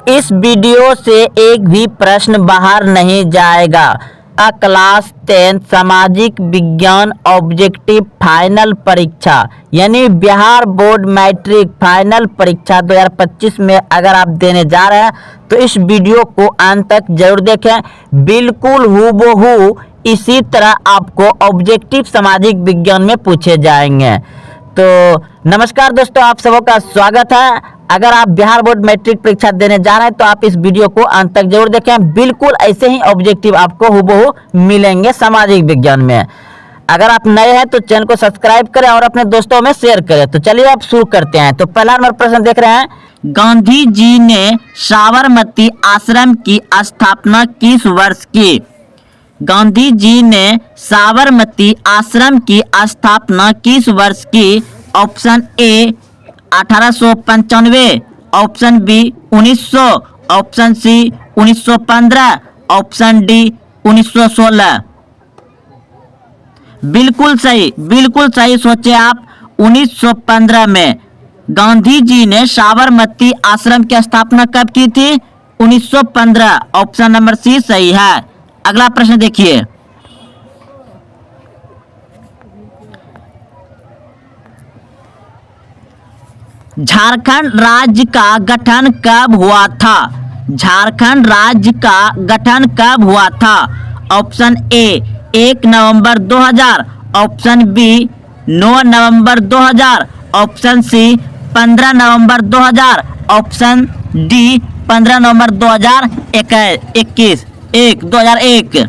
इस वीडियो से एक भी प्रश्न बाहर नहीं जाएगा। क्लास 10 सामाजिक विज्ञान ऑब्जेक्टिव फाइनल परीक्षा यानी बिहार बोर्ड मैट्रिक फाइनल परीक्षा 2025 में अगर आप देने जा रहे हैं तो इस वीडियो को अंत तक जरूर देखें। बिल्कुल हूबहू इसी तरह आपको ऑब्जेक्टिव सामाजिक विज्ञान में पूछे जाएंगे। तो नमस्कार दोस्तों, आप सबों का स्वागत है। अगर आप बिहार बोर्ड मैट्रिक परीक्षा देने जा रहे हैं तो आप इस वीडियो को अंत तक जरूर देखें। बिल्कुल ऐसे ही ऑब्जेक्टिव आपको हूबहू मिलेंगे सामाजिक विज्ञान में। अगर आप नए हैं तो चैनल को सब्सक्राइब करें और अपने दोस्तों में शेयर करें। तो चलिए आप शुरू करते हैं। तो पहला नंबर प्रश्न देख रहे हैं, गांधी जी ने साबरमती आश्रम की स्थापना किस वर्ष की? गांधी जी ने साबरमती आश्रम की स्थापना किस वर्ष की? Option A 1895, option B 1900, option C 1915, option D 1916। बिल्कुल सही सोचे आप। 1915 में गांधी जी ने साबरमती आश्रम की स्थापना कब की थी? 1915। ऑप्शन नंबर सी सही है। अगला प्रश्न देखिए, झारखंड राज्य का गठन कब हुआ था? झारखंड राज्य का गठन कब हुआ था? ऑप्शन ए 1 नवंबर 2000, ऑप्शन बी 9 नवंबर 2000, ऑप्शन सी 15 नवंबर 2000, ऑप्शन डी 15 नवंबर 2001।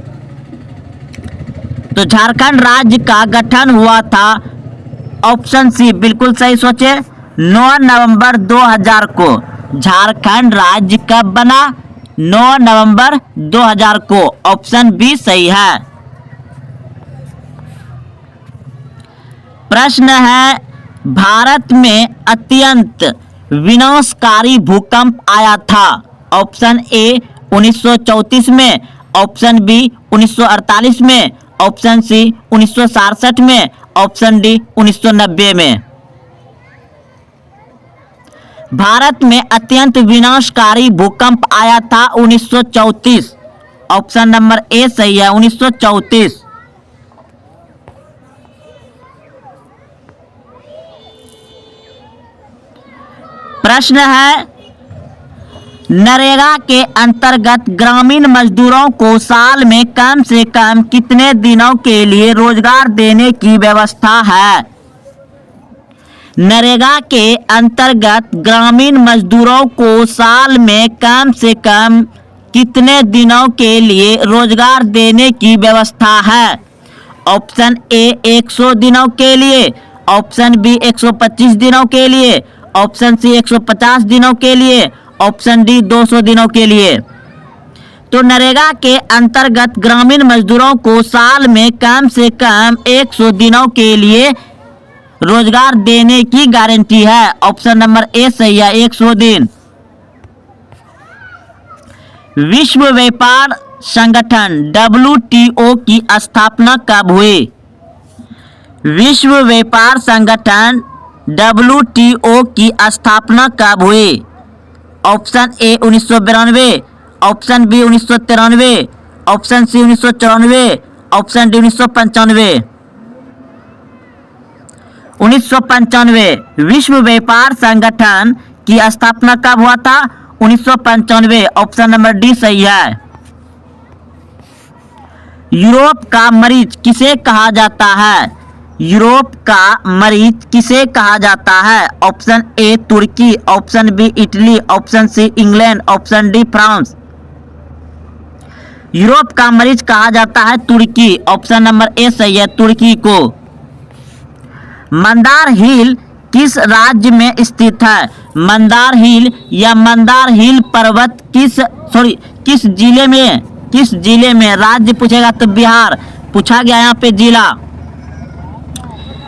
तो झारखंड राज्य का गठन हुआ था, ऑप्शन सी बिल्कुल सही सोचे, 9 नवंबर 2000 को। झारखंड राज्य कब बना? 9 नवंबर 2000 को। ऑप्शन बी सही है। प्रश्न है, भारत में अत्यंत विनाशकारी भूकंप आया था? ऑप्शन ए 1934 में, ऑप्शन बी 1948 में, ऑप्शन सी 1967 में, ऑप्शन डी 1990 में। भारत में अत्यंत विनाशकारी भूकंप आया था 1934। ऑप्शन नंबर ए सही है, 1934। प्रश्न है, नरेगा के अंतर्गत ग्रामीण मजदूरों को साल में कम से कम कितने दिनों के लिए रोजगार देने की व्यवस्था है? नरेगा के अंतर्गत ग्रामीण मजदूरों को साल में कम से कम कितने दिनों के लिए रोजगार देने की व्यवस्था है? ऑप्शन ए 100 दिनों के लिए, ऑप्शन बी 125 दिनों के लिए, ऑप्शन सी 150 दिनों के लिए, ऑप्शन डी 200 दिनों के लिए। तो नरेगा के अंतर्गत ग्रामीण मजदूरों को साल में कम से कम 100 दिनों के लिए रोजगार देने की गारंटी है। ऑप्शन नंबर ए सही है, 100 दिन। विश्व व्यापार संगठन WTO की स्थापना कब हुई? विश्व व्यापार संगठन WTO की स्थापना कब हुई? Option A 1992, option B 1993, option C 1994, option D 1995। 1995 विश्व व्यापार संगठन की स्थापना कब हुआ था? 1995। ऑप्शन नंबर डी सही है। यूरोप का मरीज किसे कहा जाता है? यूरोप का मरीज किसे कहा जाता है? ऑप्शन ए तुर्की, option B Italy, option C England, option D France. Europe का मरीज कहा जाता है तुर्की। ऑप्शन नंबर ए सही है, तुर्की को। मंदार हिल किस राज्य में स्थित है? मंदार हिल या मंदार हिल पर्वत किस जिले में? राज्य पूछेगा तो बिहार पूछा गया, यहाँ पे जिला।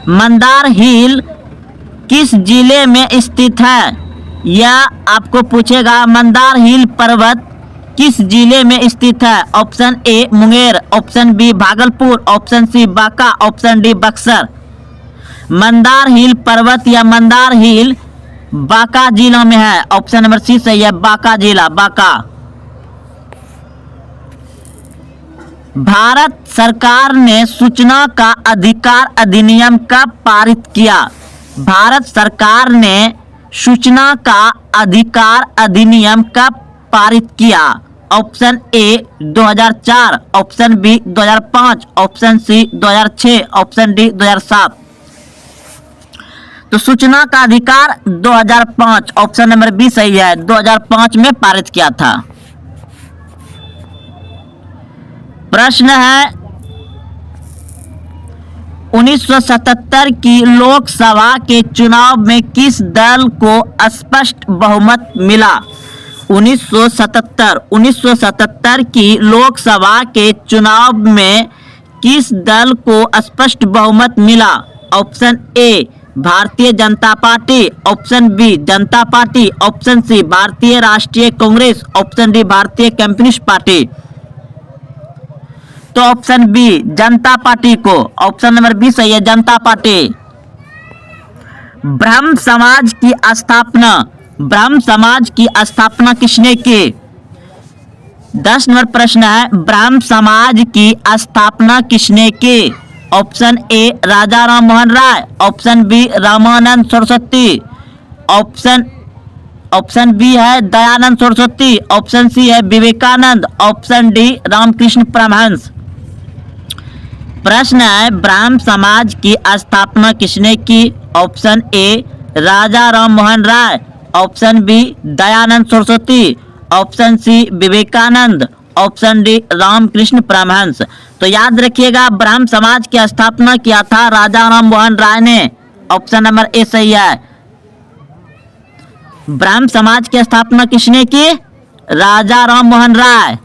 मंदार हिल किस जिले में स्थित है? या आपको पूछेगा मंदार हिल पर्वत किस जिले में स्थित है? Option A Munger, option B Bhagalpur, option C Banka, option D Buxar. Mandar hill पर्वत या मंदार हिल बांका जिला में है। ऑप्शन नंबर सी सही है, बांका जिला, बांका। भारत सरकार ने सूचना का अधिकार अधिनियम कब पारित किया? भारत सरकार ने सूचना का अधिकार अधिनियम कब पारित किया? Option A 2004, option B 2005, option C 2006, option D 2007। तो सूचना का अधिकार 2005, ऑप्शन नंबर बी सही है, 2005 में पारित किया था। प्रश्न है 1977 की लोकसभा के चुनाव में किस दल को स्पष्ट बहुमत मिला? 1977 की लोकसभा के चुनाव में किस दल को स्पष्ट बहुमत मिला? Option A Bharatiya Janata party, option B Janata party, option C भारतीय राष्ट्रीय कांग्रेस, ऑप्शन डी भारतीय कम्युनिस्ट पार्टी। तो ऑप्शन बी जनता पार्टी को, ऑप्शन नंबर बी सही है, जनता पार्टी। ब्रह्म समाज की स्थापना किसने की? 10 नंबर प्रश्न है, ब्रह्म समाज की स्थापना किसने की? Option A Raja Ram Mohan Roy, option B Ramanand Saraswati, option B है दयानंद सरस्वती, ऑप्शन सी है विवेकानंद, ऑप्शन डी रामकृष्ण परमहंस। प्रश्न है ब्रह्म समाज की स्थापना किसने की? Option A Raja Ram Mohan Roy, option B Dayanand Saraswati, option C Vivekananda, option D Ramakrishna Paramhansa. तो याद रखिएगा ब्रह्म समाज की स्थापना किया था राजा राम मोहन राय ने, ऑप्शन नंबर ए सही है। ब्रह्म समाज की स्थापना किसने की? राजा राम मोहन राय।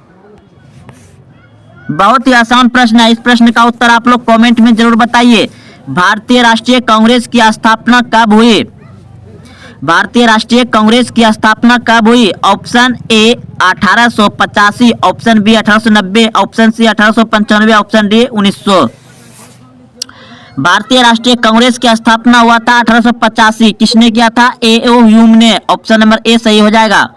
बहुत ही आसान प्रश्न है, इस प्रश्न का उत्तर आप लोग कमेंट में जरूर बताइए। भारतीय राष्ट्रीय कांग्रेस की स्थापना कब हुई? भारतीय राष्ट्रीय कांग्रेस की स्थापना कब हुई? Option A 1885, option B 1890, option C 1895, option D 1900। भारतीय राष्ट्रीय कांग्रेस की स्थापना हुआ था 1885। किसने किया था? ए.ओ. ह्यूम ने। ऑप्शन नंबर ए सही हो जाएगा।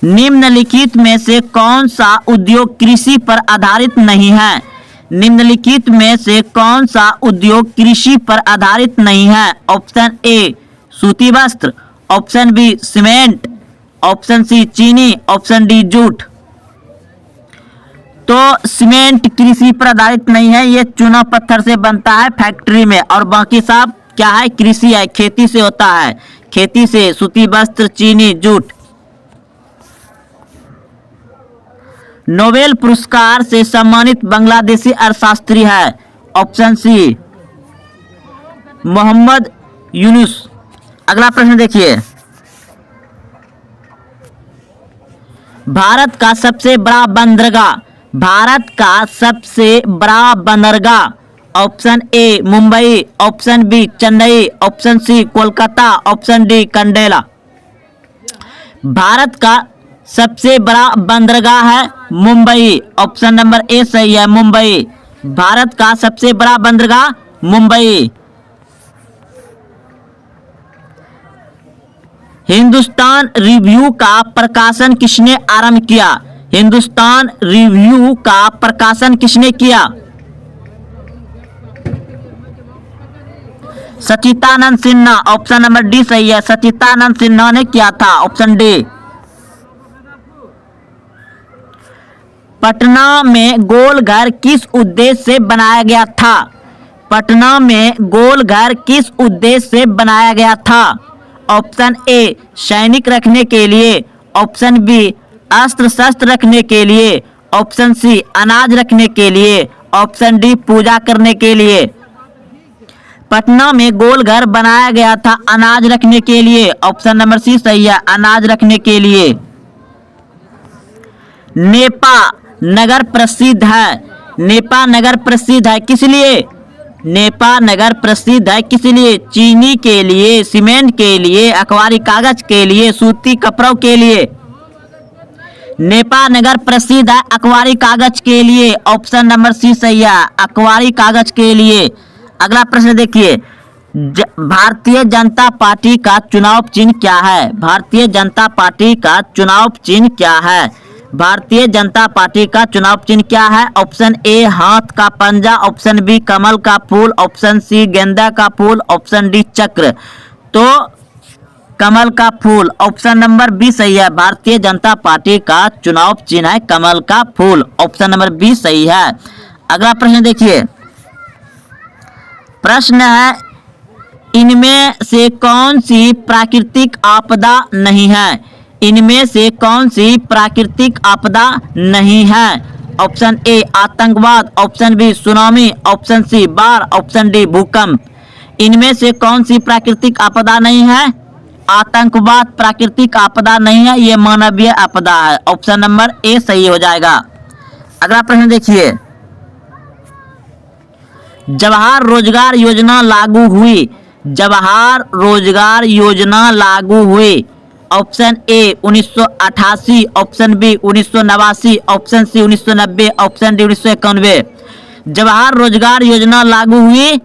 निम्नलिखित में से कौन सा उद्योग कृषि पर आधारित नहीं है? निम्नलिखित में से कौन सा उद्योग कृषि पर आधारित नहीं है? ऑप्शन ए सूती वस्त्र, option B cement, option C चीनी, ऑप्शन डी जूट। तो सीमेंट कृषि पर आधारित नहीं है, ये चूना पत्थर से बनता है फैक्ट्री में, और बाकी सब क्या है? कृषि है, खेती से होता है, खेती से सूती वस्त्र, चीनी, जूट। नोबेल पुरस्कार से सम्मानित बांग्लादेशी अर्थशास्त्री है? Option C Mohammad Yunus. अगला प्रश्न देखिए, भारत का सबसे बड़ा बंदरगाह, भारत का सबसे बड़ा बंदरगाह। Option A Mumbai, option B Chennai, option C Kolkata, option D Kandla. Bharat का सबसे बड़ा बंदरगाह है मुंबई, ऑप्शन नंबर ए सही है, मुंबई। भारत का सबसे बड़ा बंदरगाह मुंबई। हिंदुस्तान रिव्यू का प्रकाशन किसने आरंभ किया? हिंदुस्तान रिव्यू का प्रकाशन किसने किया? सच्चिदानंद सिन्हा। ऑप्शन नंबर डी सही है, सच्चिदानंद सिन्हा ने किया था, ऑप्शन डी। पटना में गोलघर किस उद्देश्य से बनाया गया था? पटना में गोलघर किस उद्देश्य से बनाया गया था? ऑप्शन ए सैनिक रखने के लिए, ऑप्शन बी अस्त्र शस्त्र रखने के लिए, ऑप्शन सी अनाज रखने के लिए, ऑप्शन डी पूजा करने के लिए। पटना में गोलघर बनाया गया था अनाज रखने के लिए, ऑप्शन नंबर सी सही है, अनाज रखने के लिए। नेपा नगर प्रसिद्ध है, नेपा नगर प्रसिद्ध है किस लिए? नेपा नगर प्रसिद्ध है किस लिए? चीनी के लिए, सीमेंट के लिए, अखबारी कागज के लिए, सूती कपड़ों के लिए। नेपा नगर प्रसिद्ध है अखबारी कागज के लिए, ऑप्शन नंबर सी सही है, अखबारी कागज के लिए। अगला प्रश्न देखिए, भारतीय जनता पार्टी का चुनाव चिन्ह क्या है? भारतीय जनता पार्टी का चुनाव चिन्ह क्या है? भारतीय जनता पार्टी का चुनाव चिन्ह क्या है? ऑप्शन ए हाथ का पंजा, ऑप्शन बी कमल का फूल, ऑप्शन सी गेंदा का फूल, ऑप्शन डी चक्र। तो कमल का फूल, ऑप्शन नंबर बी सही है। भारतीय जनता पार्टी का चुनाव चिन्ह है कमल का फूल, ऑप्शन नंबर बी सही है। अगला प्रश्न देखिए, प्रश्न है इनमें से कौन सी प्राकृतिक आपदा नहीं है? इनमें से कौन सी प्राकृतिक आपदा नहीं है? ऑप्शन ए आतंकवाद, option B tsunami, option C बाढ़, ऑप्शन डी भूकंप। इनमें से कौन सी प्राकृतिक आपदा नहीं है? आतंकवाद प्राकृतिक आपदा नहीं है, ये मानवीय आपदा है। ऑप्शन नंबर ए सही हो जाएगा। अगला प्रश्न देखिए, जवाहर रोजगार योजना लागू हुई। जवाहर रोजगार योजना लागू हुई। Option A 1988, option B 1989, option C 1990, option D 1991। Jawahar Rozgar Yojana लागू हुई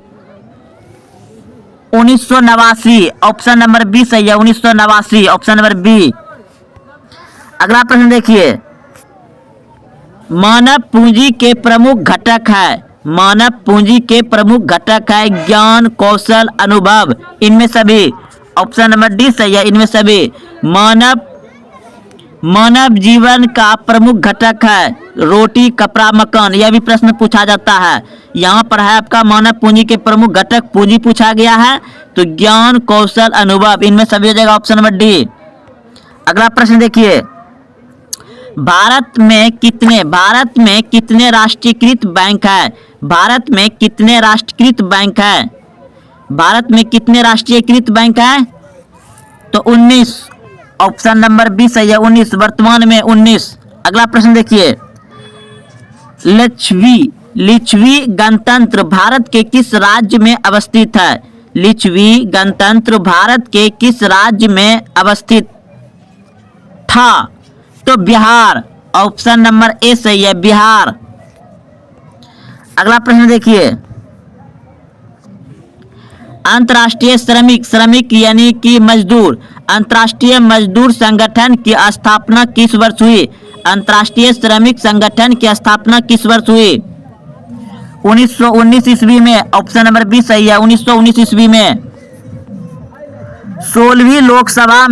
1989, ऑप्शन नंबर बी सही है, 1989, ऑप्शन नंबर बी। अगला प्रश्न देखिए, मानव पूंजी के प्रमुख घटक है। मानव पूंजी के प्रमुख घटक है ज्ञान, कौशल, अनुभव, इनमें सभी। ऑप्शन नंबर डी सही है, इनमें सभी। मानव जीवन का प्रमुख घटक है रोटी, कपड़ा, मकान। यह भी प्रश्न पूछा जाता है। यहाँ पर है आपका मानव पूंजी के प्रमुख घटक पूंजी पूछा गया है, तो ज्ञान, कौशल, अनुभव, इनमें सभी हो जाएगा ऑप्शन नंबर डी। अगला प्रश्न देखिए, भारत में कितने राष्ट्रीयकृत बैंक है? भारत में कितने राष्ट्रीयकृत बैंक है? भारत में कितने राष्ट्रीयकृत बैंक है? तो 19, ऑप्शन नंबर बी सही है, 19, वर्तमान में 19। अगला प्रश्न देखिए, लिच्छवी गणतंत्र भारत के किस राज्य में अवस्थित है? लिच्छवी गणतंत्र भारत के किस राज्य में अवस्थित था? तो बिहार, ऑप्शन नंबर ए सही है, बिहार। अगला प्रश्न देखिए, अंतर्राष्ट्रीय श्रमिक यानी कि मजदूर, अंतर्राष्ट्रीय मजदूर संगठन की स्थापना किस वर्ष हुई? अंतर्राष्ट्रीय श्रमिक संगठन की स्थापना किस वर्ष हुई? 1919 ईस्वी में, ऑप्शन नंबर बी सही है, 1919 ईस्वी में। 16वीं लोकसभा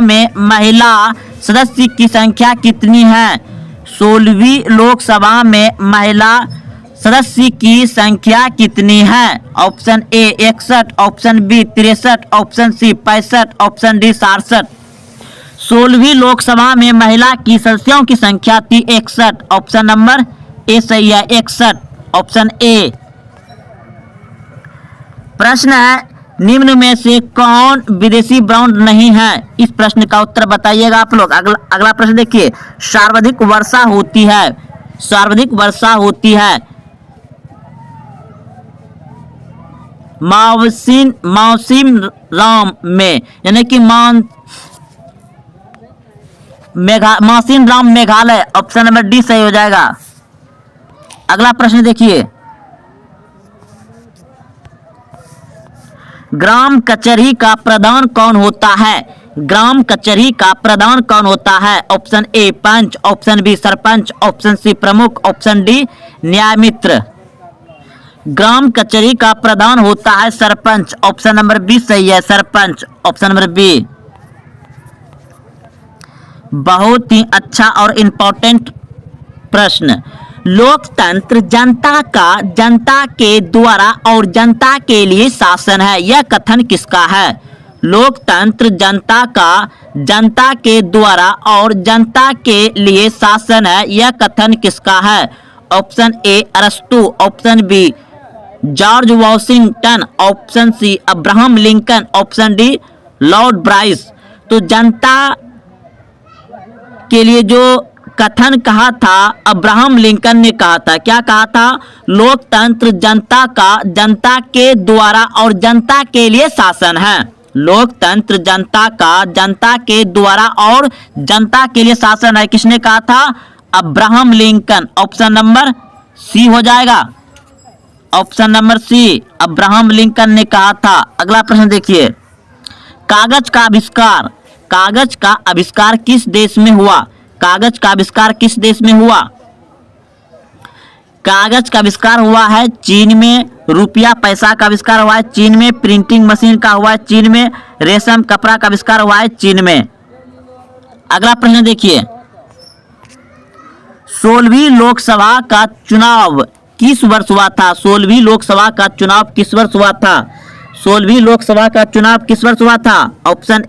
में महिला सदस्य की संख्या कितनी है? 16वीं लोकसभा में महिला सदस्य की संख्या कितनी है? Option A 61, option B 63, option C 65, option D 67। 16वीं लोकसभा में महिला की सदस्यों की संख्या थी 61, ऑप्शन नंबर ए सही है, 61, ऑप्शन ए। प्रश्न है, निम्न में से कौन विदेशी बॉन्ड नहीं है? इस प्रश्न का उत्तर बताइएगा आप लोग। अगला प्रश्न देखिए, सर्वाधिक वर्षा होती है मौसिम राम में, यानी कि Mawsynram Meghalaya, option number D सही हो जाएगा। अगला प्रश्न देखिए, ग्राम कचहरी का प्रधान कौन होता है? ग्राम कचहरी का प्रधान कौन होता है? ऑप्शन ए पंच, ऑप्शन बी सरपंच, ऑप्शन सी प्रमुख, ऑप्शन डी न्यायमित्र। ग्राम कचहरी का प्रधान होता है सरपंच, ऑप्शन नंबर बी सही है, सरपंच, ऑप्शन नंबर बी। बहुत ही अच्छा और इम्पोर्टेंट प्रश्न, लोकतंत्र जनता के द्वारा और जनता के लिए शासन है, यह कथन किसका है? लोकतंत्र जनता के द्वारा और जनता के लिए शासन है, यह कथन किसका है? ऑप्शन ए अरस्तु, option B George Washington, option C Abraham Lincoln, option D Lord Bryce. तो जनता के लिए जो कथन कहा था अब्राहम लिंकन ने कहा था, क्या कहा था? लोकतंत्र जनता के द्वारा और जनता के लिए शासन है। लोकतंत्र जनता के द्वारा और जनता के लिए शासन है, किसने कहा था? Abraham Lincoln, option number C हो जाएगा, option number C Abraham Lincoln ने कहा था। अगला प्रश्न देखिए, कागज का आविष्कार, कागज का आविष्कार किस देश में हुआ? कागज का आविष्कार किस देश में हुआ? कागज का आविष्कार हुआ है चीन में। रुपया पैसा का आविष्कार हुआ है चीन में। प्रिंटिंग मशीन का हुआ है चीन में। रेशम कपड़ा का आविष्कार हुआ है चीन में। अगला प्रश्न देखिए, 16वीं लोकसभा का चुनाव किस वर्ष हुआ था? 16वीं लोकसभा का चुनाव किस वर्ष हुआ था? 16वीं लोकसभा का चुनाव किस वर्ष हुआ था? Option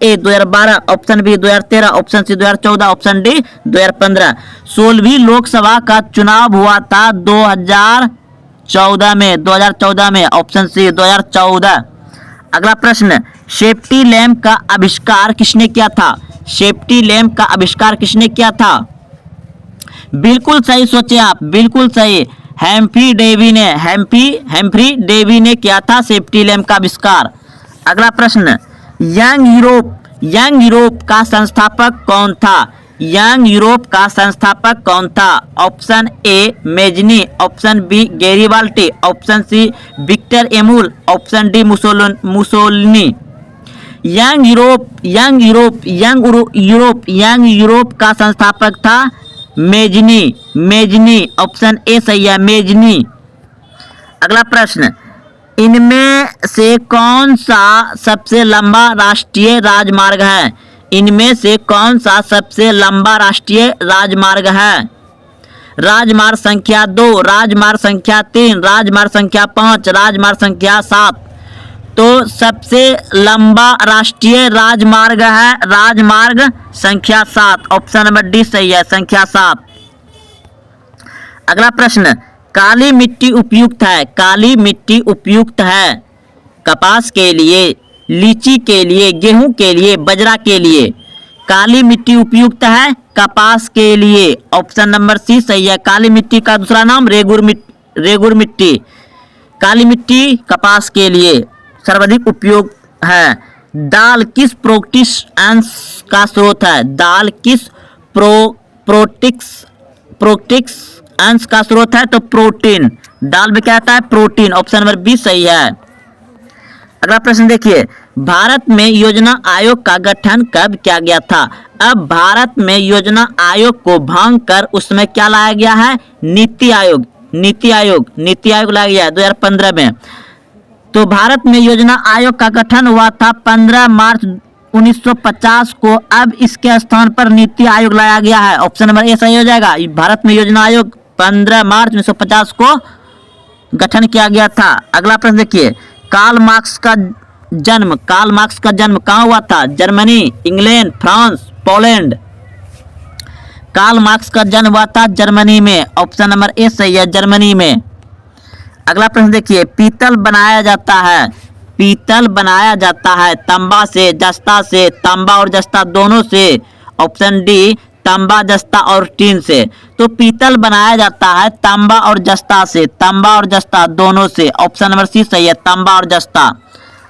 A 2012, option B 2013, option C 2014, option D 2015। 16वीं लोकसभा का चुनाव हुआ था 2014 में, 2014 में, ऑप्शन सी 2014। अगला प्रश्न, सेफ्टी लैंप का आविष्कार किसने किया था? सेफ्टी लैंप का आविष्कार किसने किया था? बिल्कुल सही सोचे आप, बिल्कुल सही, हेम्फ्री डेवी ने किया था सेफ्टी लैंप का आविष्कार। अगला प्रश्न, यंग यूरोप का संस्थापक कौन था? यंग यूरोप का संस्थापक कौन था? Option A Mazzini, option B Garibaldi, option C Victor Emmanuel, option D Mussolini. Young Europe का संस्थापक था मेजनी, ऑप्शन ए सही है, मेजनी। अगला प्रश्न, इनमें से कौन सा सबसे लंबा राष्ट्रीय राजमार्ग है? इनमें से कौन सा सबसे लंबा राष्ट्रीय राजमार्ग है? राजमार्ग संख्या 2, राजमार्ग संख्या 3, राजमार्ग संख्या 5, राजमार्ग संख्या 7। तो सबसे लंबा राष्ट्रीय राजमार्ग है राजमार्ग संख्या 7, ऑप्शन नंबर डी सही है, संख्या 7। अगला प्रश्न, काली मिट्टी उपयुक्त है? काली मिट्टी उपयुक्त है कपास के लिए, लीची के लिए, गेहूं के लिए, बजरा के लिए। काली मिट्टी उपयुक्त है कपास के लिए, ऑप्शन नंबर सी सही है। काली मिट्टी का दूसरा नाम रेगुर मिट्टी। काली मिट्टी कपास के लिए सर्वाधिक उपयोग है। दाल किस प्रोटीन अंश का स्रोत है? दाल किस प्रोटीन अंश का स्रोत है? तो प्रोटीन। दाल में क्या आता है? प्रोटीन, ऑप्शन नंबर बी सही है। अगला प्रश्न देखिए, भारत में योजना आयोग का गठन कब किया गया था? अब भारत में योजना आयोग को भांग कर उसमें क्या लाया गया है? नीति आयोग लाया गया 2015 में। तो भारत में योजना आयोग का गठन हुआ था 15 मार्च 1950 को। अब इसके स्थान पर नीति आयोग लाया गया है, ऑप्शन नंबर ए सही हो जाएगा। भारत में योजना आयोग 15 मार्च 1950 को गठन किया गया था। अगला प्रश्न देखिए, कार्ल मार्क्स का जन्म कहाँ हुआ था? Germany, England, France, Poland. Karl Marx का जन्म हुआ था जर्मनी में, ऑप्शन नंबर ए सही है, जर्मनी में। अगला प्रश्न देखिए, पीतल बनाया जाता है तांबा से, जस्ता से, तांबा और जस्ता दोनों से, ऑप्शन डी तांबा, जस्ता और टीन से। तो पीतल बनाया जाता है तांबा और जस्ता से, तांबा और जस्ता दोनों से, ऑप्शन नंबर सी सही है, तांबा और जस्ता।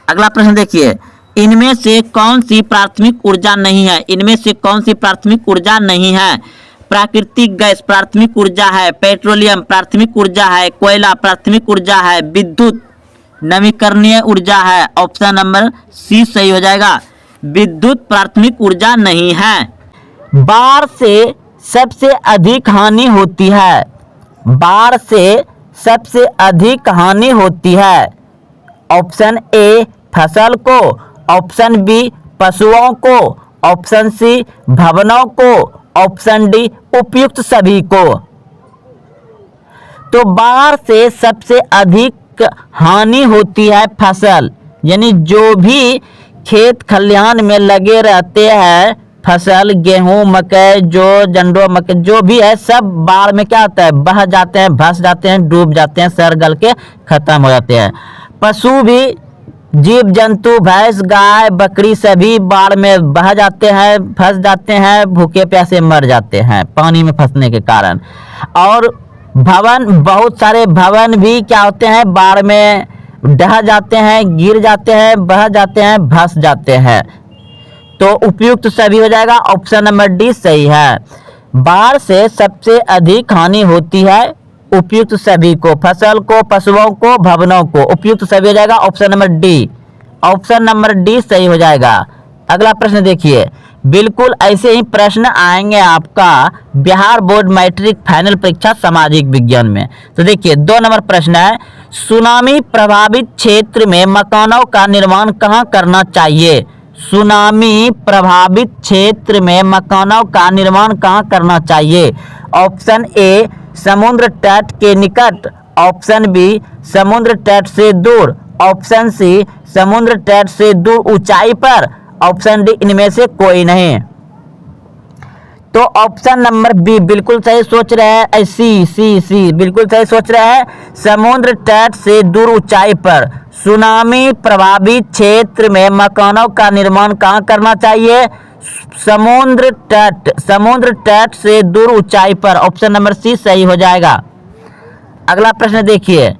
अगला प्रश्न देखिए, इनमें से कौन सी प्राथमिक ऊर्जा नहीं है? इनमें से कौन सी प्राथमिक ऊर्जा नहीं है? प्राकृतिक गैस प्राथमिक ऊर्जा है, पेट्रोलियम प्राथमिक ऊर्जा है, कोयला प्राथमिक ऊर्जा है, विद्युत नवीकरणीय ऊर्जा है, ऑप्शन नंबर सी सही हो जाएगा, विद्युत प्राथमिक ऊर्जा नहीं है। बाढ़ से सबसे अधिक हानि होती है? बाढ़ से सबसे अधिक हानि होती है, ऑप्शन ए फसल को, ऑप्शन बी पशुओं को, ऑप्शन सी भवनों को, ऑप्शन डी उपयुक्त सभी को। तो बाढ़ से सबसे अधिक हानि होती है फसल, यानी जो भी खेत खलिहान में लगे रहते हैं फसल, गेहूं, मकई, जंडो मकई जो भी है सब बाढ़ में क्या होता है? बह जाते हैं, भस जाते हैं, डूब जाते हैं, सर गल के खत्म हो जाते हैं। पशु भी, जीव जंतु, भैंस, गाय, बकरी सभी बाढ़ में बह जाते हैं, फंस जाते हैं, भूखे प्यासे मर जाते हैं पानी में फंसने के कारण। और भवन, बहुत सारे भवन भी क्या होते हैं? बाढ़ में ढह जाते हैं, गिर जाते हैं, बह जाते हैं, भस जाते हैं। तो उपयुक्त सभी हो जाएगा, ऑप्शन नंबर डी सही है। बाढ़ से सबसे अधिक हानि होती है उपयुक्त सभी को, फसल को, पशुओं को, भवनों को, उपयुक्त सभी हो जाएगा option number D. Option number D सही हो जाएगा। अगला प्रश्न देखिए, बिल्कुल ऐसे ही प्रश्न आएंगे आपका बिहार बोर्ड मैट्रिक फाइनल परीक्षा सामाजिक विज्ञान में। तो देखिए 2 नंबर प्रश्न है, सुनामी प्रभावित क्षेत्र में मकानों का निर्माण कहाँ करना चाहिए? सुनामी प्रभावित क्षेत्र में मकानों का निर्माण कहाँ करना चाहिए? ऑप्शन ए समुद्र तट के निकट, ऑप्शन बी समुद्र तट से दूर, ऑप्शन सी समुद्र तट से दूर ऊंचाई पर, ऑप्शन डी इनमें से कोई नहीं। तो ऑप्शन नंबर बी बिल्कुल सही सोच रहे हैं, सी बिल्कुल सही सोच रहे हैं, समुद्र तट से दूर ऊंचाई पर। सुनामी प्रभावित क्षेत्र में मकानों का निर्माण कहाँ करना चाहिए? समुद्र तट से दूर ऊंचाई पर, ऑप्शन नंबर सी सही हो जाएगा। अगला प्रश्न देखिए,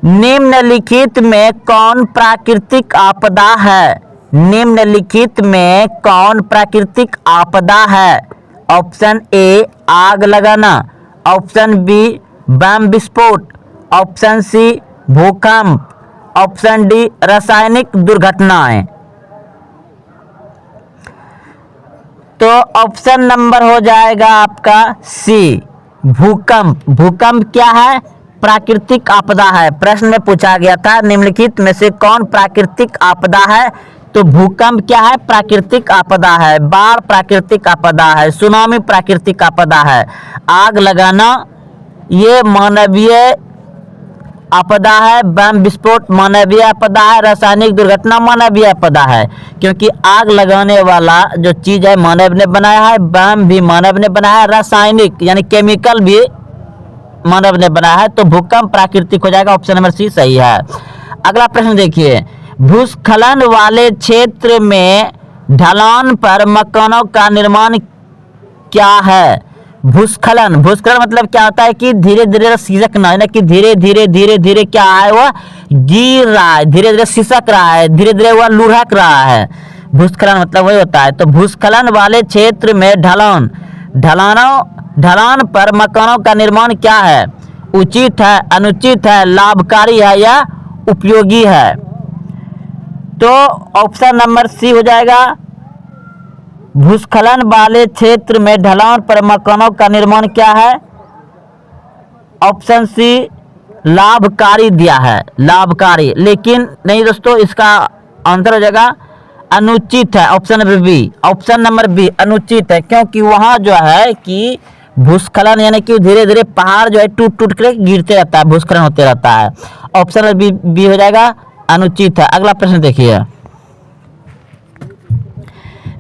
निम्नलिखित में कौन प्राकृतिक आपदा है? निम्नलिखित में कौन प्राकृतिक आपदा है? ऑप्शन ए आग लगाना, ऑप्शन बी बम विस्फोट, ऑप्शन सी भूकंप, ऑप्शन डी रासायनिक दुर्घटनाएं। तो ऑप्शन नंबर हो जाएगा आपका सी भूकंप। भूकंप क्या है? प्राकृतिक आपदा है। प्रश्न में पूछा गया था निम्नलिखित में से कौन प्राकृतिक आपदा है, तो भूकंप क्या है? प्राकृतिक आपदा है। बाढ़ प्राकृतिक आपदा है। सुनामी प्राकृतिक आपदा है। आग लगाना ये मानवीय आपदा है। बम विस्फोट मानवीय आपदा है। रासायनिक दुर्घटना मानवीय आपदा है, क्योंकि आग लगाने वाला जो चीज है मानव ने बनाया है, बम भी मानव ने बनाया है, रासायनिक यानी केमिकल भी मानव ने बनाया है। तो भूकंप प्राकृतिक हो जाएगा, ऑप्शन नंबर सी सही है। अगला प्रश्न देखिए, भूस्खलन वाले क्षेत्र में ढलान पर मकानों का निर्माण क्या है? भूस्खलन मतलब क्या होता है कि धीरे धीरे सिसकना, यानी कि धीरे धीरे क्या है, वह गिर रहा है, धीरे धीरे सिसक रहा है, धीरे धीरे वह लुढ़क रहा है। भूस्खलन मतलब वही होता है। तो भूस्खलन वाले क्षेत्र में ढलान पर मकानों का निर्माण क्या है? उचित है, अनुचित है, लाभकारी है या उपयोगी है? तो ऑप्शन नंबर सी हो जाएगा। भूस्खलन वाले क्षेत्र में ढलान पर मकानों का निर्माण क्या है? ऑप्शन सी लाभकारी दिया है, लाभकारी। लेकिन नहीं दोस्तों, इसका आंसर हो जाएगा अनुचित है, option number B. Option number B अनुचित है, क्योंकि वहाँ जो है कि भूस्खलन यानी कि धीरे धीरे पहाड़ जो है टूट कर गिरते रहता है, भूस्खलन होते रहता है। ऑप्शन नंबर बी हो जाएगा, अनुचित है। अगला प्रश्न देखिए,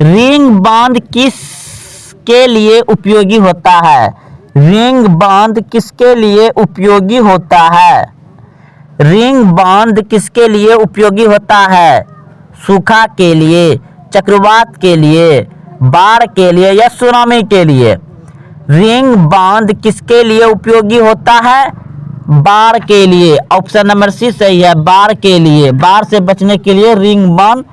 रिंग बांध किसके लिए उपयोगी होता है? रिंग बांध किसके लिए उपयोगी होता है? रिंग बांध किसके लिए उपयोगी होता है? सूखा के लिए, चक्रवात के लिए, बाढ़ के लिए या सुनामी के लिए? रिंग बांध किसके लिए उपयोगी होता है? बाढ़ के लिए। ऑप्शन नंबर सी सही है, बाढ़ के लिए। बाढ़ से बचने के लिए रिंग बांध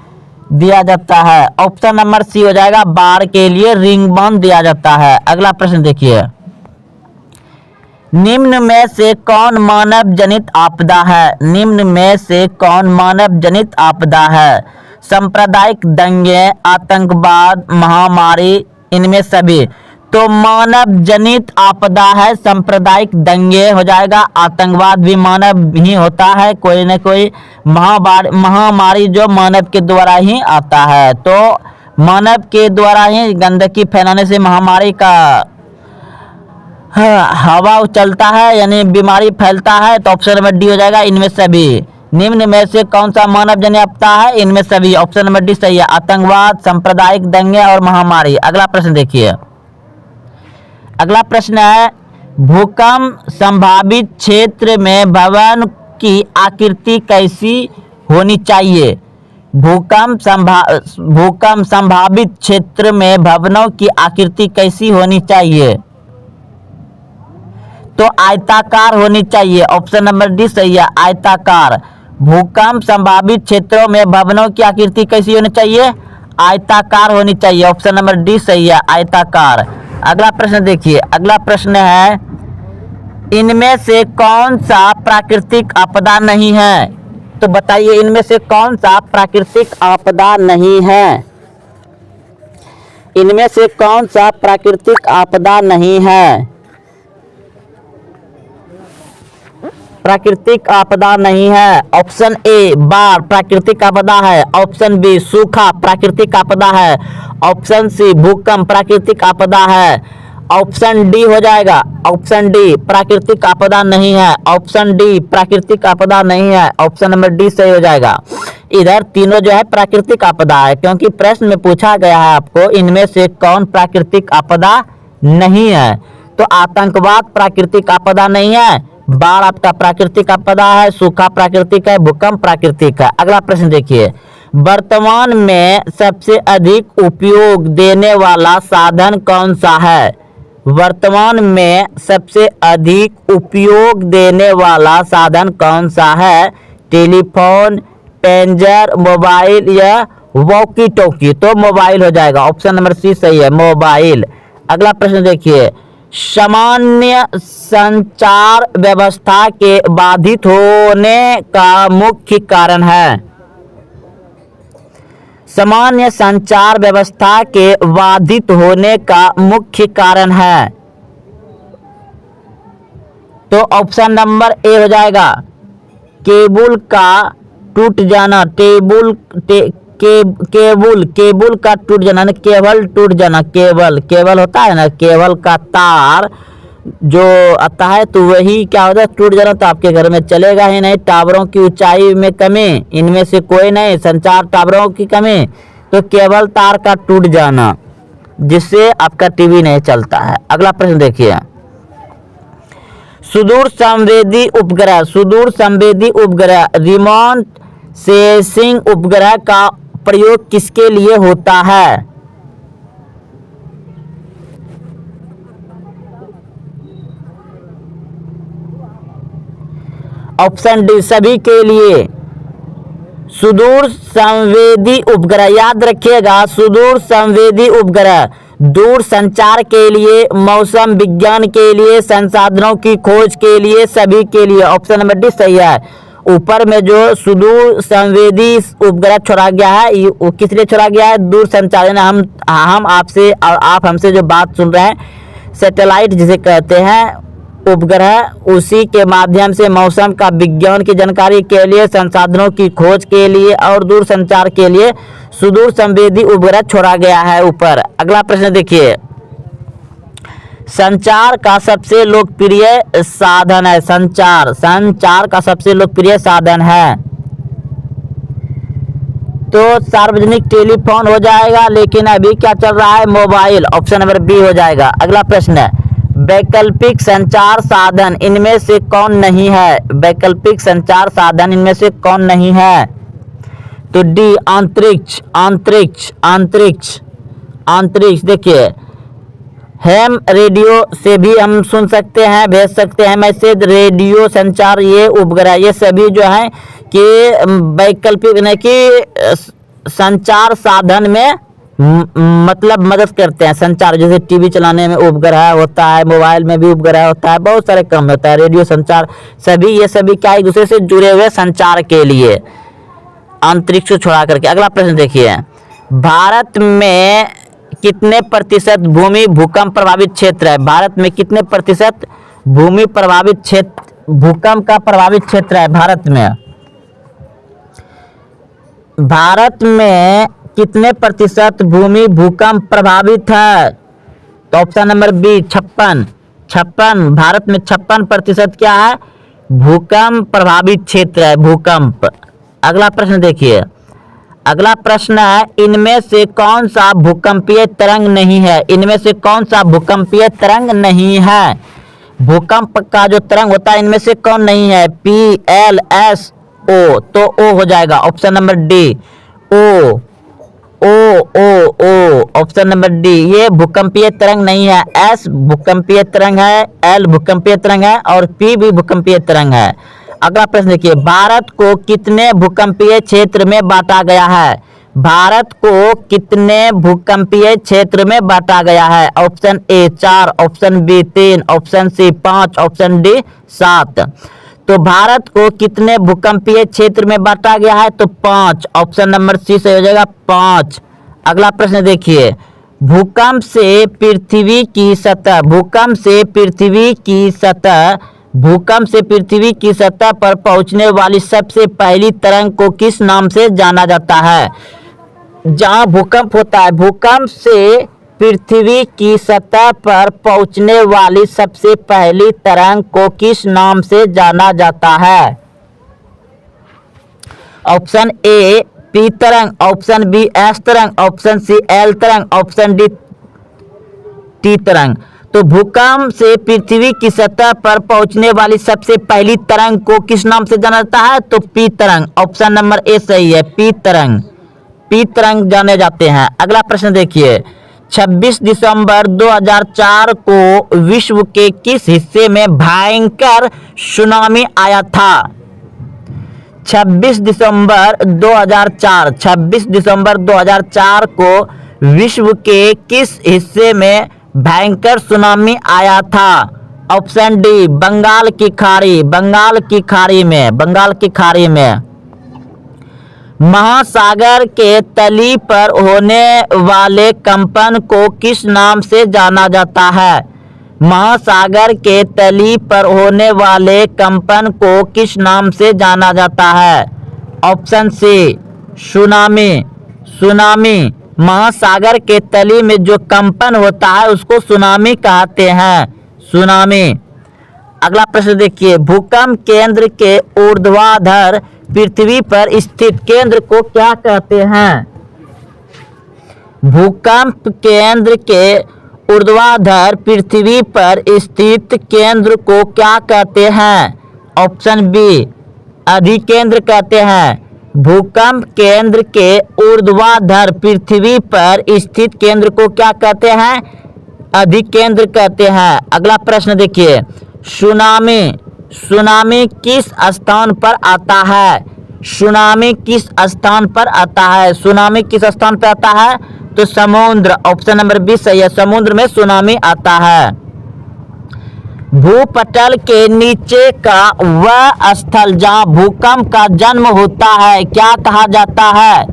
दिया जाता है। ऑप्शन नंबर सी हो जाएगा, बाढ़ के लिए रिंग बांध दिया जाता है। अगला प्रश्न देखिए, निम्न में से कौन मानव जनित आपदा है? निम्न में से कौन मानव जनित आपदा है? सांप्रदायिक दंगे, आतंकवाद, महामारी, इनमें सभी। तो मानव जनित आपदा है, सांप्रदायिक दंगे हो जाएगा, आतंकवाद भी मानव ही होता है, कोई न कोई महामारी जो मानव के द्वारा ही आता है। तो मानव के द्वारा ही गंदगी फैलाने से महामारी का हवा चलता है, यानी बीमारी फैलता है। तो ऑप्शन नंबर डी हो जाएगा, इनमें सभी। निम्न में से कौन सा मानव जनित आपदा है? इनमें सभी। ऑप्शन नंबर डी सही है, आतंकवाद, सांप्रदायिक दंगे और महामारी। अगला प्रश्न देखिए, अगला प्रश्न है, भूकंप संभावित क्षेत्र में भवन की आकृति कैसी होनी चाहिए? भूकंप संभावित क्षेत्र में भवनों की आकृति कैसी होनी चाहिए? तो आयताकार होनी चाहिए। ऑप्शन नंबर डी सही है, आयताकार। भूकंप संभावित क्षेत्रों में भवनों की आकृति कैसी होनी चाहिए? आयताकार होनी चाहिए। ऑप्शन नंबर डी सही है, आयताकार। अगला प्रश्न देखिए, अगला प्रश्न है, इनमें से कौन सा प्राकृतिक आपदा नहीं है? तो बताइए इनमें से कौन सा प्राकृतिक आपदा नहीं है? इनमें से कौन सा प्राकृतिक आपदा नहीं है? प्राकृतिक आपदा नहीं है। ऑप्शन ए बाढ़ प्राकृतिक आपदा है। ऑप्शन बी सूखा प्राकृतिक आपदा है। ऑप्शन सी भूकंप प्राकृतिक आपदा है। ऑप्शन डी हो जाएगा, ऑप्शन डी प्राकृतिक आपदा नहीं है। ऑप्शन डी प्राकृतिक आपदा नहीं है। ऑप्शन नंबर डी सही हो जाएगा। इधर तीनों जो है प्राकृतिक आपदा है, क्योंकि प्रश्न में पूछा गया है आपको इनमें से कौन प्राकृतिक आपदा नहीं है। तो आतंकवाद प्राकृतिक आपदा नहीं है, बाढ़ आपका प्राकृतिक आपदा है, सूखा प्राकृतिक है, भूकंप प्राकृतिक है। अगला प्रश्न देखिए, वर्तमान में सबसे अधिक उपयोग देने वाला साधन कौन सा है? वर्तमान में सबसे अधिक उपयोग देने वाला साधन कौन सा है? टेलीफोन, पेंजर, मोबाइल या वॉकी टॉकी? तो मोबाइल हो जाएगा, ऑप्शन नंबर सी सही है, मोबाइल। अगला प्रश्न देखिए, सामान्य संचार व्यवस्था के बाधित होने का मुख्य कारण है? सामान्य संचार व्यवस्था के बाधित होने का मुख्य कारण है, तो ऑप्शन नंबर ए हो जाएगा, केबल का टूट जाना। केबल का टूट जाना, केबल टूट जाना। केबल होता है ना, केबल का तार जो आता है तो वही क्या होता है, टूट जाना, तो आपके घर में चलेगा ही नहीं। टावरों की ऊंचाई में कमी, इनमें से कोई नहीं। संचार टावरों की कमी, तो केबल तार का टूट जाना, जिससे आपका टीवी नहीं चलता है। अगला प्रश्न देखिए, सुदूर संवेदी उपग्रह, सुदूर संवेदी उपग्रह रिमोट सेंसिंग उपग्रह का प्रयोग किसके लिए होता है? ऑप्शन डी सभी के लिए। सुदूर संवेदी उपग्रह, याद रखिएगा, सुदूर संवेदी उपग्रह दूर संचार के लिए, मौसम विज्ञान के लिए, संसाधनों की खोज के लिए, सभी के लिए। ऑप्शन नंबर डी सही है। ऊपर में जो सुदूर संवेदी उपग्रह छोड़ा गया है, वो किस लिए छोड़ा गया है? दूर संचार, हम आपसे और आप हमसे जो बात सुन रहे हैं, सैटेलाइट जिसे कहते हैं, उपग्रह, उसी के माध्यम से मौसम का विज्ञान की जानकारी के लिए, संसाधनों की खोज के लिए और दूर संचार के लिए सुदूर संवेदी उपग्रह छोड़ा गया है ऊपर। अगला प्रश्न देखिए, संचार का सबसे लोकप्रिय साधन है? संचार का सबसे लोकप्रिय साधन है तो सार्वजनिक टेलीफोन हो जाएगा, लेकिन अभी क्या चल रहा है? मोबाइल। ऑप्शन नंबर बी हो जाएगा। अगला प्रश्न है, वैकल्पिक संचार साधन इनमें से कौन नहीं है? वैकल्पिक संचार साधन इनमें से कौन नहीं है? तो डी अंतरिक्ष। देखिए, हैम रेडियो से भी हम सुन सकते हैं, भेज सकते हैं मैसेज, रेडियो संचार, ये उपग्रह, ये सभी जो है कि वैकल्पिक नहीं कि संचार साधन में मतलब मदद करते हैं। संचार जैसे टीवी चलाने में उपग्रह होता है, मोबाइल में भी उपग्रह होता है, बहुत सारे काम होता है, रेडियो संचार, सभी ये सभी क्या एक दूसरे से जुड़े हुए संचार के लिए, अंतरिक्ष को छोड़ा करके। अगला प्रश्न देखिए, भारत में कितने प्रतिशत भूमि भूकंप प्रभावित क्षेत्र है? भारत में कितने प्रतिशत भूमि प्रभावित क्षेत्र, भूकंप का प्रभावित क्षेत्र है भारत में? भारत में कितने प्रतिशत भूमि भूकंप प्रभावित है? तो ऑप्शन नंबर बी 56। भारत में 56% क्या है? भूकंप प्रभावित क्षेत्र है, भूकंप। अगला प्रश्न देखिए, अगला प्रश्न है, इनमें से कौन सा भूकंपीय तरंग नहीं है? इनमें से कौन सा भूकंपीय तरंग नहीं है? भूकंप का जो तरंग होता है इनमें से कौन नहीं है? PLSO, तो ओ हो जाएगा, ऑप्शन नंबर डी, ओ। ऑप्शन नंबर डी, ये भूकंपीय तरंग नहीं है। एस भूकंपीय तरंग है, एल भूकंपीय तरंग है और पी भी भूकंपीय तरंग है। अगला प्रश्न देखिए, भारत को कितने भूकंपीय क्षेत्र में बांटा गया है? भारत को कितने भूकंपीय क्षेत्र में बांटा गया है? Option A 4, option B 3, option C 5, option D 7। तो भारत को कितने भूकंपीय क्षेत्र में बांटा गया है? तो 5, ऑप्शन नंबर सी सही हो जाएगा 5। अगला प्रश्न देखिए, भूकंप से पृथ्वी की सतह पर पहुंचने वाली सबसे पहली तरंग को किस नाम से जाना जाता है? जहां भूकंप होता है, भूकंप से पृथ्वी की सतह पर पहुंचने वाली सबसे पहली तरंग को किस नाम से जाना जाता है? ऑप्शन ए पी तरंग, ऑप्शन बी एस तरंग, ऑप्शन सी एल तरंग, ऑप्शन डी टी तरंग। तो भूकंप से पृथ्वी की सतह पर पहुंचने वाली सबसे पहली तरंग को किस नाम से जाना जाता है? तो पी तरंग। ऑप्शन नंबर ए सही है, पी तरंग जाने जाते हैं। अगला प्रश्न देखिए, 26 दिसंबर 2004 को विश्व के किस हिस्से में भयंकर सुनामी आया था? 26 दिसंबर 2004 को विश्व के किस हिस्से में भयंकर सुनामी आया था? ऑप्शन डी बंगाल की खाड़ी में। महासागर के तली पर होने वाले कंपन को किस नाम से जाना जाता है? महासागर के तली पर होने वाले कंपन को किस नाम से जाना जाता है? Option C tsunami. महासागर के तली में जो कंपन होता है उसको सुनामी कहते हैं, सुनामी। अगला प्रश्न देखिए, भूकंप केंद्र के ऊर्ध्वाधर पृथ्वी पर स्थित केंद्र को क्या कहते हैं? भूकंप केंद्र के ऊर्ध्वाधर पृथ्वी पर स्थित केंद्र को क्या कहते हैं? ऑप्शन बी अधिकेंद्र कहते हैं। भूकंप केंद्र के ऊर्ध्वाधर पृथ्वी पर स्थित केंद्र को क्या कहते हैं? अधिकेंद्र कहते हैं। अगला प्रश्न देखिए, सुनामी किस स्थान पर आता है? सुनामी किस स्थान पर आता है? तो समुद्र। ऑप्शन नंबर बी सही है, समुद्र में सुनामी आता है। भूपटल के नीचे का वह स्थल जहां भूकंप का जन्म होता है क्या कहा जाता है?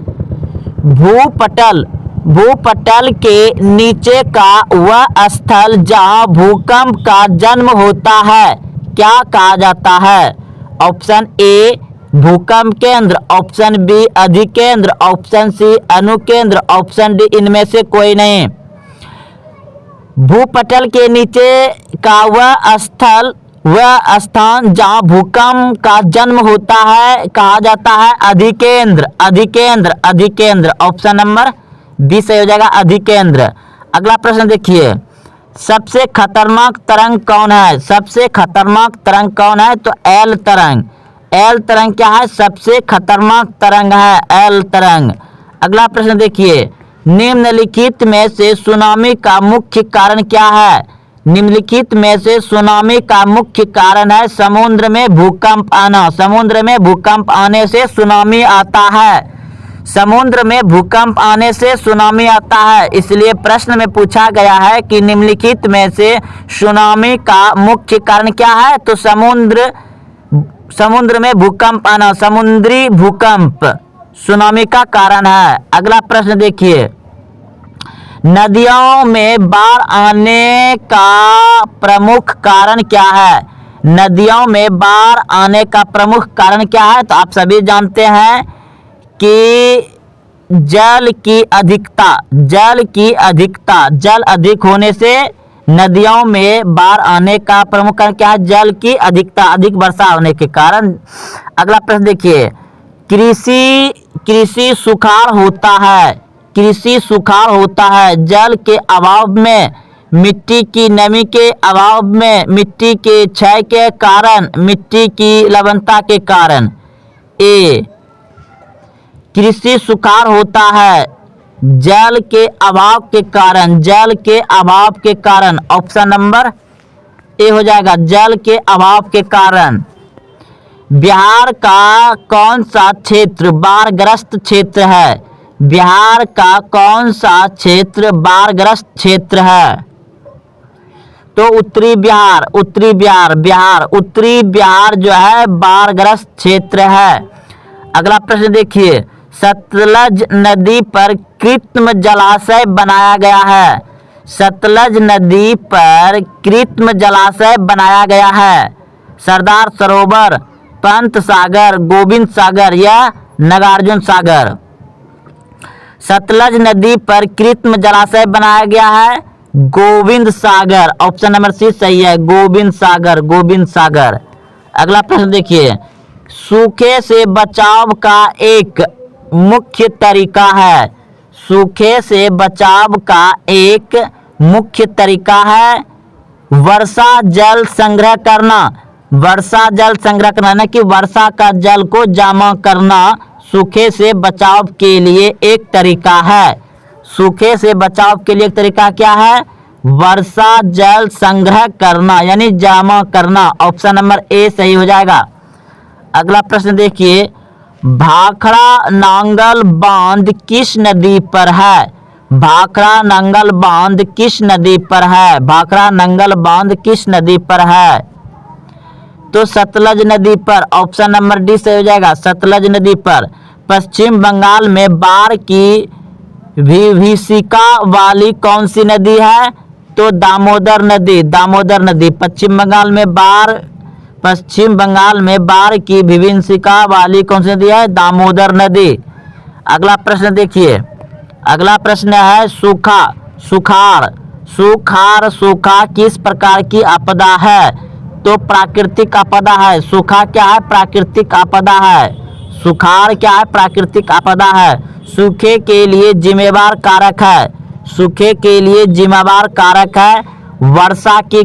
भूपटल के नीचे का वह स्थल जहां भूकंप का जन्म होता है क्या कहा जाता है? ऑप्शन ए भूकंप केंद्र, ऑप्शन बी अधिकेंद्र, ऑप्शन सी अनुकेंद्र, ऑप्शन डी इनमें से कोई नहीं। भूपटल के नीचे का वह स्थान जहां भूकंप का जन्म होता है कहा जाता है अधिकेंद्र। ऑप्शन नंबर बी सही हो जाएगा, अधिकेंद्र। अगला प्रश्न देखिए, सबसे खतरनाक तरंग कौन है? तो एल तरंग क्या है? सबसे खतरनाक तरंग है एल तरंग। अगला प्रश्न देखिए, निम्नलिखित में से सुनामी का मुख्य कारण क्या है? निम्नलिखित में से सुनामी का मुख्य कारण है समुद्र में भूकंप आना। समुद्र में भूकंप आने से सुनामी आता है। इसलिए प्रश्न में पूछा गया है कि निम्नलिखित में से सुनामी का मुख्य कारण क्या है? तो समुद्र में भूकंप आना, समुद्री भूकंप सुनामी का कारण है। अगला प्रश्न देखिए, नदियों में बाढ़ आने का प्रमुख कारण क्या है? नदियों में बाढ़ आने का प्रमुख कारण क्या है? तो आप सभी जानते हैं कि जल अधिक होने से नदियों में बाढ़ आने का प्रमुख कारण क्या है? जल की अधिकता, अधिक वर्षा होने के कारण। अगला प्रश्न देखिए, कृषि सुखाड़ होता है जल के अभाव में, मिट्टी की नमी के अभाव में, मिट्टी के क्षय के कारण, मिट्टी की लवणता के कारण। ए कृषि सुखाड़ होता है जल के अभाव के कारण। ऑप्शन नंबर ए हो जाएगा, जल के अभाव के कारण। बिहार का कौन सा क्षेत्र बाढ़ग्रस्त क्षेत्र है? बिहार का कौन सा क्षेत्र बाढ़ग्रस्त क्षेत्र है? तो उत्तरी बिहार, उत्तरी बिहार जो है बाढ़ग्रस्त क्षेत्र है। अगला प्रश्न देखिए, सतलज नदी पर कृत्रिम जलाशय बनाया गया है। सतलज नदी पर कृत्रिम जलाशय बनाया गया है। सरदार सरोवर, पंत सागर, गोविंद सागर या नागार्जुन सागर। सतलज नदी पर कृत्रिम जलाशय बनाया गया है गोविंद सागर। ऑप्शन नंबर सी सही है, गोविंद सागर। अगला प्रश्न देखिए, सूखे से बचाव का एक मुख्य तरीका है। सूखे से बचाव का एक मुख्य तरीका है वर्षा जल संग्रह करना। वर्षा जल संग्रह करना यानी कि वर्षा का जल को जमा करना सूखे से बचाव के लिए एक तरीका है। सूखे से बचाव के लिए एक तरीका क्या है? वर्षा जल संग्रह करना यानी जमा करना। ऑप्शन नंबर ए सही हो जाएगा। अगला प्रश्न देखिए, भाखड़ा नांगल बांध किस नदी पर है? भाखड़ा नांगल बांध किस नदी पर है? भाखड़ा नांगल बांध किस नदी पर है? तो सतलज नदी पर। ऑप्शन नंबर डी सही हो जाएगा, सतलज नदी पर। पश्चिम बंगाल में बाढ़ की विभीषिका वाली कौन सी नदी है? तो दामोदर नदी। पश्चिम बंगाल में बाढ़ की विभीषिका वाली कौन सी नदी है? दामोदर नदी। अगला प्रश्न देखिए, अगला प्रश्न है सूखा किस प्रकार की आपदा है? तो प्राकृतिक आपदा है। सूखा क्या है? प्राकृतिक आपदा है। सुखाड़ क्या है? प्राकृतिक आपदा है। सूखे के लिए जिम्मेवार कारक है वर्षा की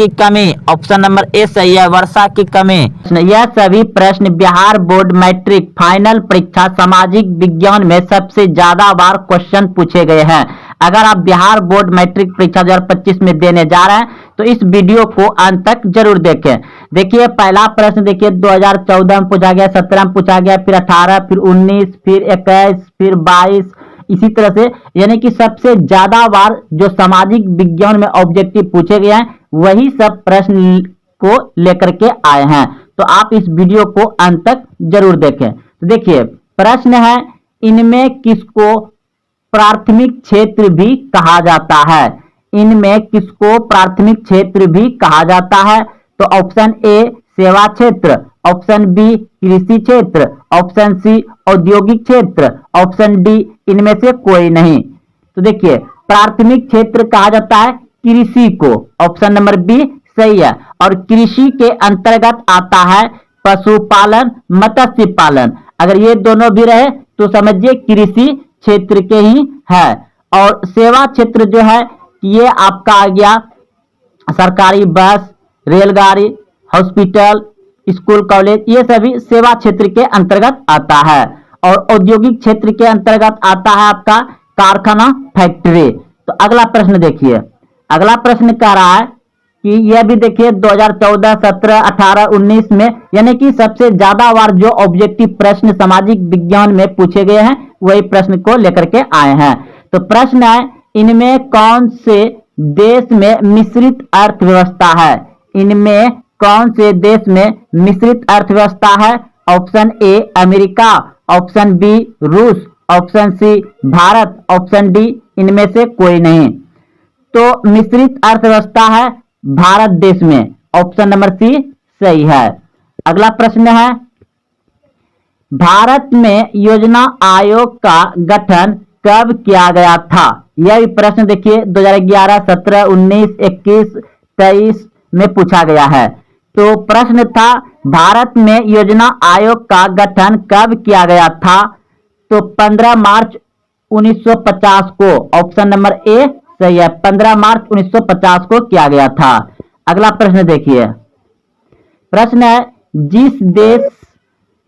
कमी। ऑप्शन नंबर ए सही है, वर्षा की कमी। यह सभी प्रश्न बिहार बोर्ड मैट्रिक फाइनल परीक्षा सामाजिक विज्ञान में सबसे ज्यादा बार क्वेश्चन पूछे गए हैं। अगर आप बिहार बोर्ड मैट्रिक परीक्षा 2025 में देने जा रहे हैं तो इस वीडियो को अंत तक जरूर देखें। देखिए पहला प्रश्न देखिए 2014 में पूछा गया, 17 में पूछा गया, फिर 18, फिर 19, फिर 21, फिर 22, इसी तरह से यानी कि सबसे ज्यादा बार जो सामाजिक विज्ञान में ऑब्जेक्टिव पूछे गए हैं वही सब प्रश्न को लेकर के आए हैं। तो आप इस वीडियो को अंत तक जरूर देखें। तो देखिए प्रश्न है, इनमें किसको प्राथमिक क्षेत्र भी कहा जाता है? इनमें किसको प्राथमिक क्षेत्र भी कहा जाता है? तो ऑप्शन ए सेवा क्षेत्र, ऑप्शन बी कृषि क्षेत्र, ऑप्शन सी औद्योगिक क्षेत्र, ऑप्शन डी इनमें से कोई नहीं। तो देखिए प्राथमिक क्षेत्र कहा जाता है कृषि को। ऑप्शन नंबर बी सही है। और कृषि के अंतर्गत आता है पशुपालन, मत्स्य पालन। अगर ये दोनों भी रहे तो समझिए कृषि क्षेत्र के ही है। और सेवा क्षेत्र जो है ये आपका आ गया सरकारी बस, रेलगाड़ी, हॉस्पिटल, स्कूल, कॉलेज, ये सभी सेवा क्षेत्र के अंतर्गत आता है। और औद्योगिक क्षेत्र के अंतर्गत आता है आपका कारखाना, फैक्ट्री। तो अगला प्रश्न देखिए, अगला प्रश्न कह रहा है कि यह भी देखिए 2014, 17, 18, 19 में यानी कि सबसे ज्यादा बार जो ऑब्जेक्टिव प्रश्न सामाजिक विज्ञान में पूछे गए हैं वही प्रश्न को लेकर के आए हैं। तो प्रश्न है, इनमें कौन से देश में मिश्रित अर्थव्यवस्था है? इनमें कौन से देश में मिश्रित अर्थव्यवस्था है? Option A America, option B रूस, option C Bharat, option D इनमें से कोई नहीं। तो मिश्रित अर्थव्यवस्था है भारत देश में। ऑप्शन नंबर सी सही है। अगला प्रश्न है, भारत में योजना आयोग का गठन कब किया गया था? यह भी प्रश्न देखिए 2011, 17, 19, 21, 23 में पूछा गया है। तो प्रश्न था भारत में योजना आयोग का गठन कब किया गया था? तो 15 मार्च 1950 को। ऑप्शन नंबर ए सही है, 15 मार्च 1950 को किया गया था। अगला प्रश्न देखिए, प्रश्न है,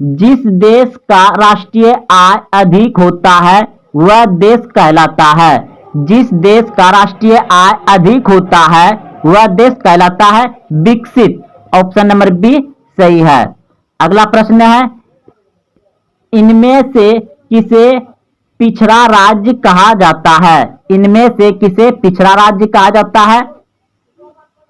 जिस देश का राष्ट्रीय आय अधिक होता है वह देश कहलाता है। जिस देश का राष्ट्रीय आय अधिक होता है वह देश कहलाता है विकसित। ऑप्शन नंबर बी सही है। अगला प्रश्न है, इनमें से किसे पिछड़ा राज्य कहा जाता है? इनमें से किसे पिछड़ा राज्य कहा जाता है?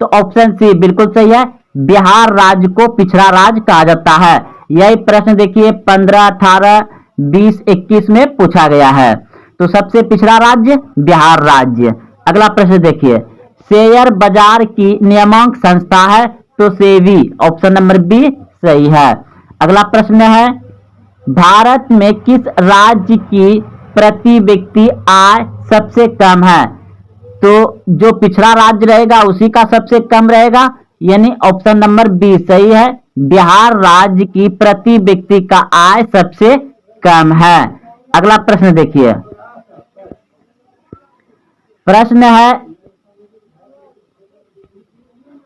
तो ऑप्शन सी बिल्कुल सही है, बिहार राज्य को पिछड़ा राज्य कहा जाता है। यही प्रश्न देखिए 15, 18, 20, 21 में पूछा गया है। तो सबसे पिछड़ा राज्य बिहार राज्य। अगला प्रश्न देखिए, शेयर बाजार की नियामक संस्था है तो सेबी, ऑप्शन नंबर बी सही है। अगला प्रश्न है, भारत में किस राज्य की प्रति व्यक्ति आय सबसे कम है? तो जो पिछड़ा राज्य रहेगा उसी का सबसे कम रहेगा, यानी ऑप्शन नंबर बी सही है, बिहार राज्य की प्रति व्यक्ति का आय सबसे कम है। अगला प्रश्न देखिए, प्रश्न है,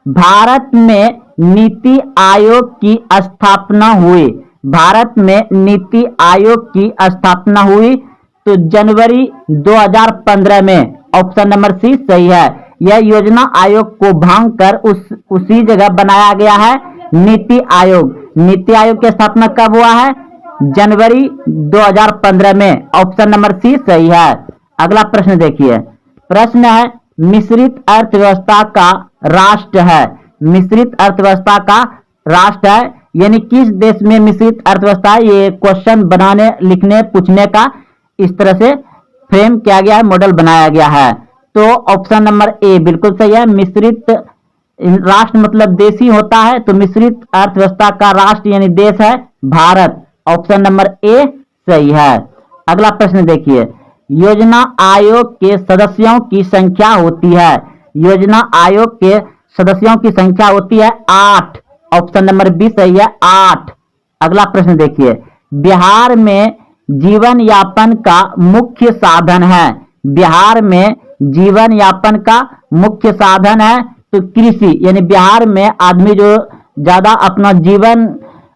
भारत में नीति आयोग की स्थापना हुई। भारत में नीति आयोग की स्थापना हुई तो जनवरी 2015 में, ऑप्शन नंबर सी सही है। यह योजना आयोग को भांग कर उसी जगह बनाया गया है नीति आयोग। नीति आयोग की स्थापना कब हुआ है? जनवरी 2015 में, ऑप्शन नंबर सी सही है। अगला प्रश्न देखिए, प्रश्न है, मिश्रित अर्थव्यवस्था का राष्ट्र है। मिश्रित अर्थव्यवस्था का राष्ट्र है, यानी किस देश में मिश्रित अर्थव्यवस्था है? ये क्वेश्चन बनाने, लिखने, पूछने का इस तरह से फ्रेम किया गया है, मॉडल बनाया गया है। तो ऑप्शन नंबर ए बिल्कुल सही है, मिश्रित राष्ट्र मतलब देशी होता है, तो मिश्रित अर्थव्यवस्था का राष्ट्र यानी देश है भारत, ऑप्शन नंबर ए सही है। अगला प्रश्न देखिए, योजना आयोग के सदस्यों की संख्या होती है। योजना आयोग के सदस्यों की संख्या होती है 8, ऑप्शन नंबर बी सही है 8। अगला प्रश्न देखिए, बिहार में जीवन यापन का मुख्य साधन है। बिहार में जीवन यापन का मुख्य साधन है तो कृषि, यानी बिहार में आदमी जो ज्यादा अपना जीवन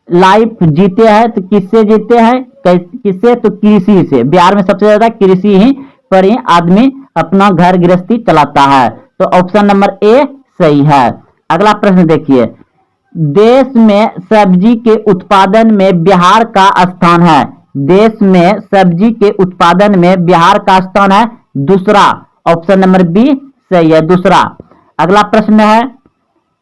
लाइफ जीते हैं तो किससे जीते हैं? किससे? तो कृषि से। बिहार में सबसे ज्यादा कृषि ही पर ही आदमी अपना घर गृहस्थी चलाता है, तो ऑप्शन नंबर ए सही है। अगला प्रश्न देखिए, देश में सब्जी के उत्पादन में बिहार का स्थान है। देश में सब्जी के उत्पादन में बिहार का स्थान है दूसरा, ऑप्शन नंबर बी सही है, दूसरा। अगला प्रश्न है,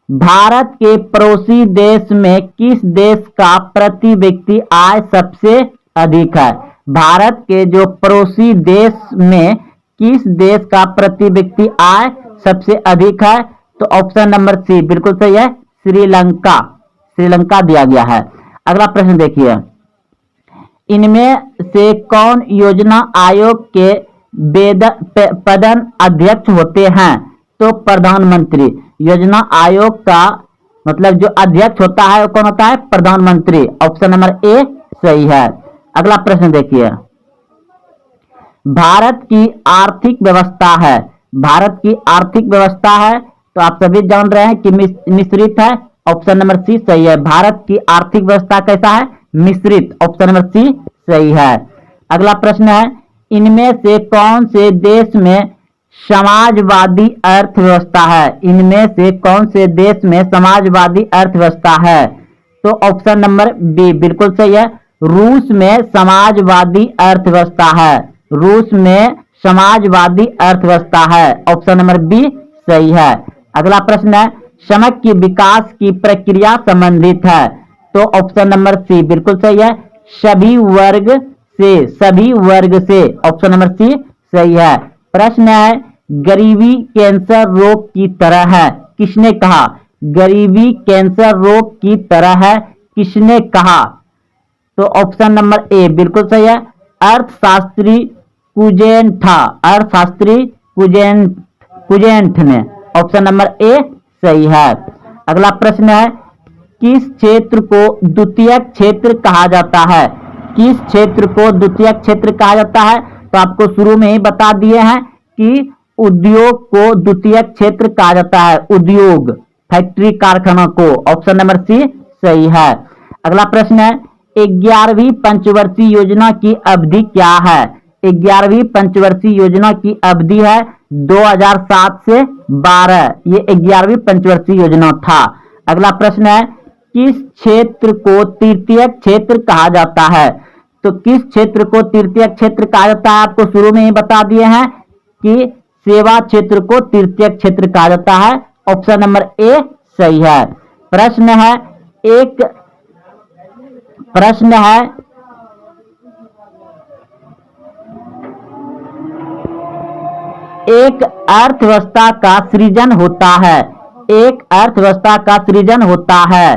भारत के पड़ोसी देश में किस देश का प्रति व्यक्ति आय सबसे अधिक है? भारत के जो पड़ोसी देश में किस देश का प्रति व्यक्ति आय सबसे अधिक है? तो ऑप्शन नंबर सी बिल्कुल सही है, श्रीलंका। श्रीलंका दिया गया है। अगला प्रश्न देखिए, इनमें से कौन योजना आयोग के पदन अध्यक्ष होते हैं? तो प्रधानमंत्री। योजना आयोग का मतलब जो अध्यक्ष होता है वो कौन होता है? प्रधानमंत्री, ऑप्शन नंबर ए सही है। अगला प्रश्न देखिए, भारत की आर्थिक व्यवस्था है। भारत की आर्थिक व्यवस्था है तो आप सभी जान रहे हैं कि मिश्रित है, ऑप्शन नंबर सी सही है। भारत की आर्थिक व्यवस्था कैसा है? मिश्रित, ऑप्शन नंबर सी सही है। अगला प्रश्न है, इनमें से कौन से देश में समाजवादी अर्थव्यवस्था है? इनमें से कौन से देश में समाजवादी अर्थव्यवस्था है? तो ऑप्शन नंबर बी बिल्कुल सही है, रूस में समाजवादी अर्थव्यवस्था है। रूस में समाजवादी अर्थव्यवस्था है, ऑप्शन नंबर बी सही है। अगला प्रश्न है, श्रम की विकास की प्रक्रिया संबंधित है। तो ऑप्शन नंबर सी बिल्कुल सही है, सभी वर्ग से, सभी वर्ग से, ऑप्शन नंबर सी सही है। प्रश्न है, गरीबी कैंसर रोग की तरह है, किसने कहा? गरीबी कैंसर रोग की तरह है, किसने कहा? तो ऑप्शन नंबर ए बिल्कुल सही है, अर्थशास्त्री कुजेंठा। अर्थशास्त्री कुजेंठ ने, ऑप्शन नंबर ए सही है। अगला प्रश्न है, किस क्षेत्र को द्वितीयक क्षेत्र कहा जाता है? किस क्षेत्र को द्वितीयक क्षेत्र कहा जाता है? तो आपको शुरू में ही बता दिए हैं कि उद्योग को द्वितीयक क्षेत्र कहा जाता है, उद्योग, फैक्ट्री, कारखाना को, ऑप्शन नंबर सी सही है। अगला प्रश्न है, 11वीं पंचवर्षीय योजना की अवधि क्या है? 11वीं पंचवर्षीय योजना की अवधि है 2007 से 12, ये 11वीं पंचवर्षीय योजना था। अगला प्रश्न है, किस क्षेत्र को तृतीयक क्षेत्र कहा जाता है? तो किस क्षेत्र को तृतीयक क्षेत्र कहा जाता है? आपको शुरू में ही बता दिए हैं कि सेवा क्षेत्र को तृतीयक क्षेत्र कहा जाता है। ऑप्शन नंबर ए सही है। प्रश्न है एक अर्थव्यवस्था का सृजन होता है। एक अर्थव्यवस्था का सृजन होता है,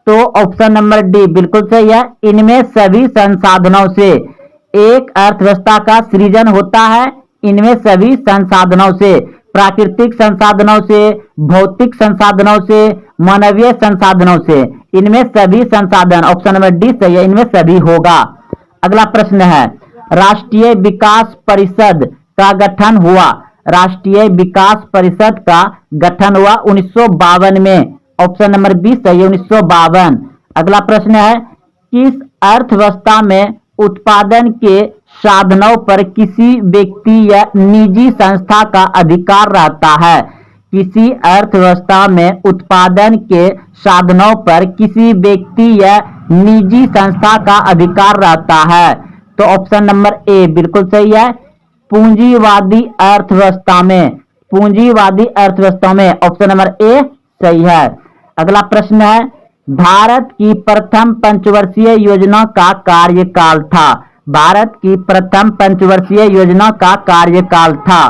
तो ऑप्शन नंबर डी बिल्कुल सही है। इनमें सभी संसाधनों से, एक अर्थव्यवस्था का सृजन होता है इनमें सभी संसाधनों से, प्राकृतिक संसाधनों से, भौतिक संसाधनों से, मानवीय संसाधनों से, इनमें सभी संसाधन, ऑप्शन नंबर डी सही है, इनमें सभी होगा। अगला प्रश्न है, राष्ट्रीय विकास परिषद का गठन हुआ। राष्ट्रीय विकास परिषद का गठन हुआ 1952 में, ऑप्शन नंबर बी सही है, 1952। अगला प्रश्न है, किस अर्थव्यवस्था में उत्पादन के साधनों पर किसी व्यक्ति या निजी संस्था का अधिकार रहता है? किसी अर्थव्यवस्था में उत्पादन के साधनों पर किसी व्यक्ति या निजी संस्था का अधिकार रहता है, तो ऑप्शन नंबर ए बिल्कुल सही है। पूंजीवादी अर्थव्यवस्था में, पूंजीवादी अर्थव्यवस्था में, ऑप्शन नंबर ए सही है। अगला प्रश्न है, भारत की प्रथम पंचवर्षीय योजना का कार्यकाल था। भारत की प्रथम पंचवर्षीय योजना का कार्यकाल था,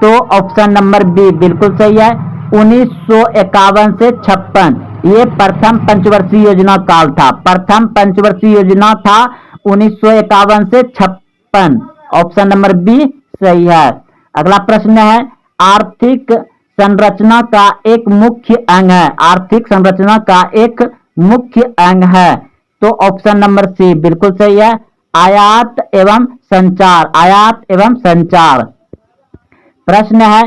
तो ऑप्शन नंबर बी बिल्कुल सही है, 1951 से 56 ये प्रथम पंचवर्षीय योजना काल था। प्रथम पंचवर्षीय योजना था 1951 से 56, ऑप्शन नंबर बी सही है। अगला प्रश्न है, आर्थिक संरचना का एक मुख्य अंग है। आर्थिक संरचना का एक मुख्य अंग है, तो ऑप्शन नंबर सी बिल्कुल सही है, आयात एवं संचार। आयात एवं संचार। प्रश्न है,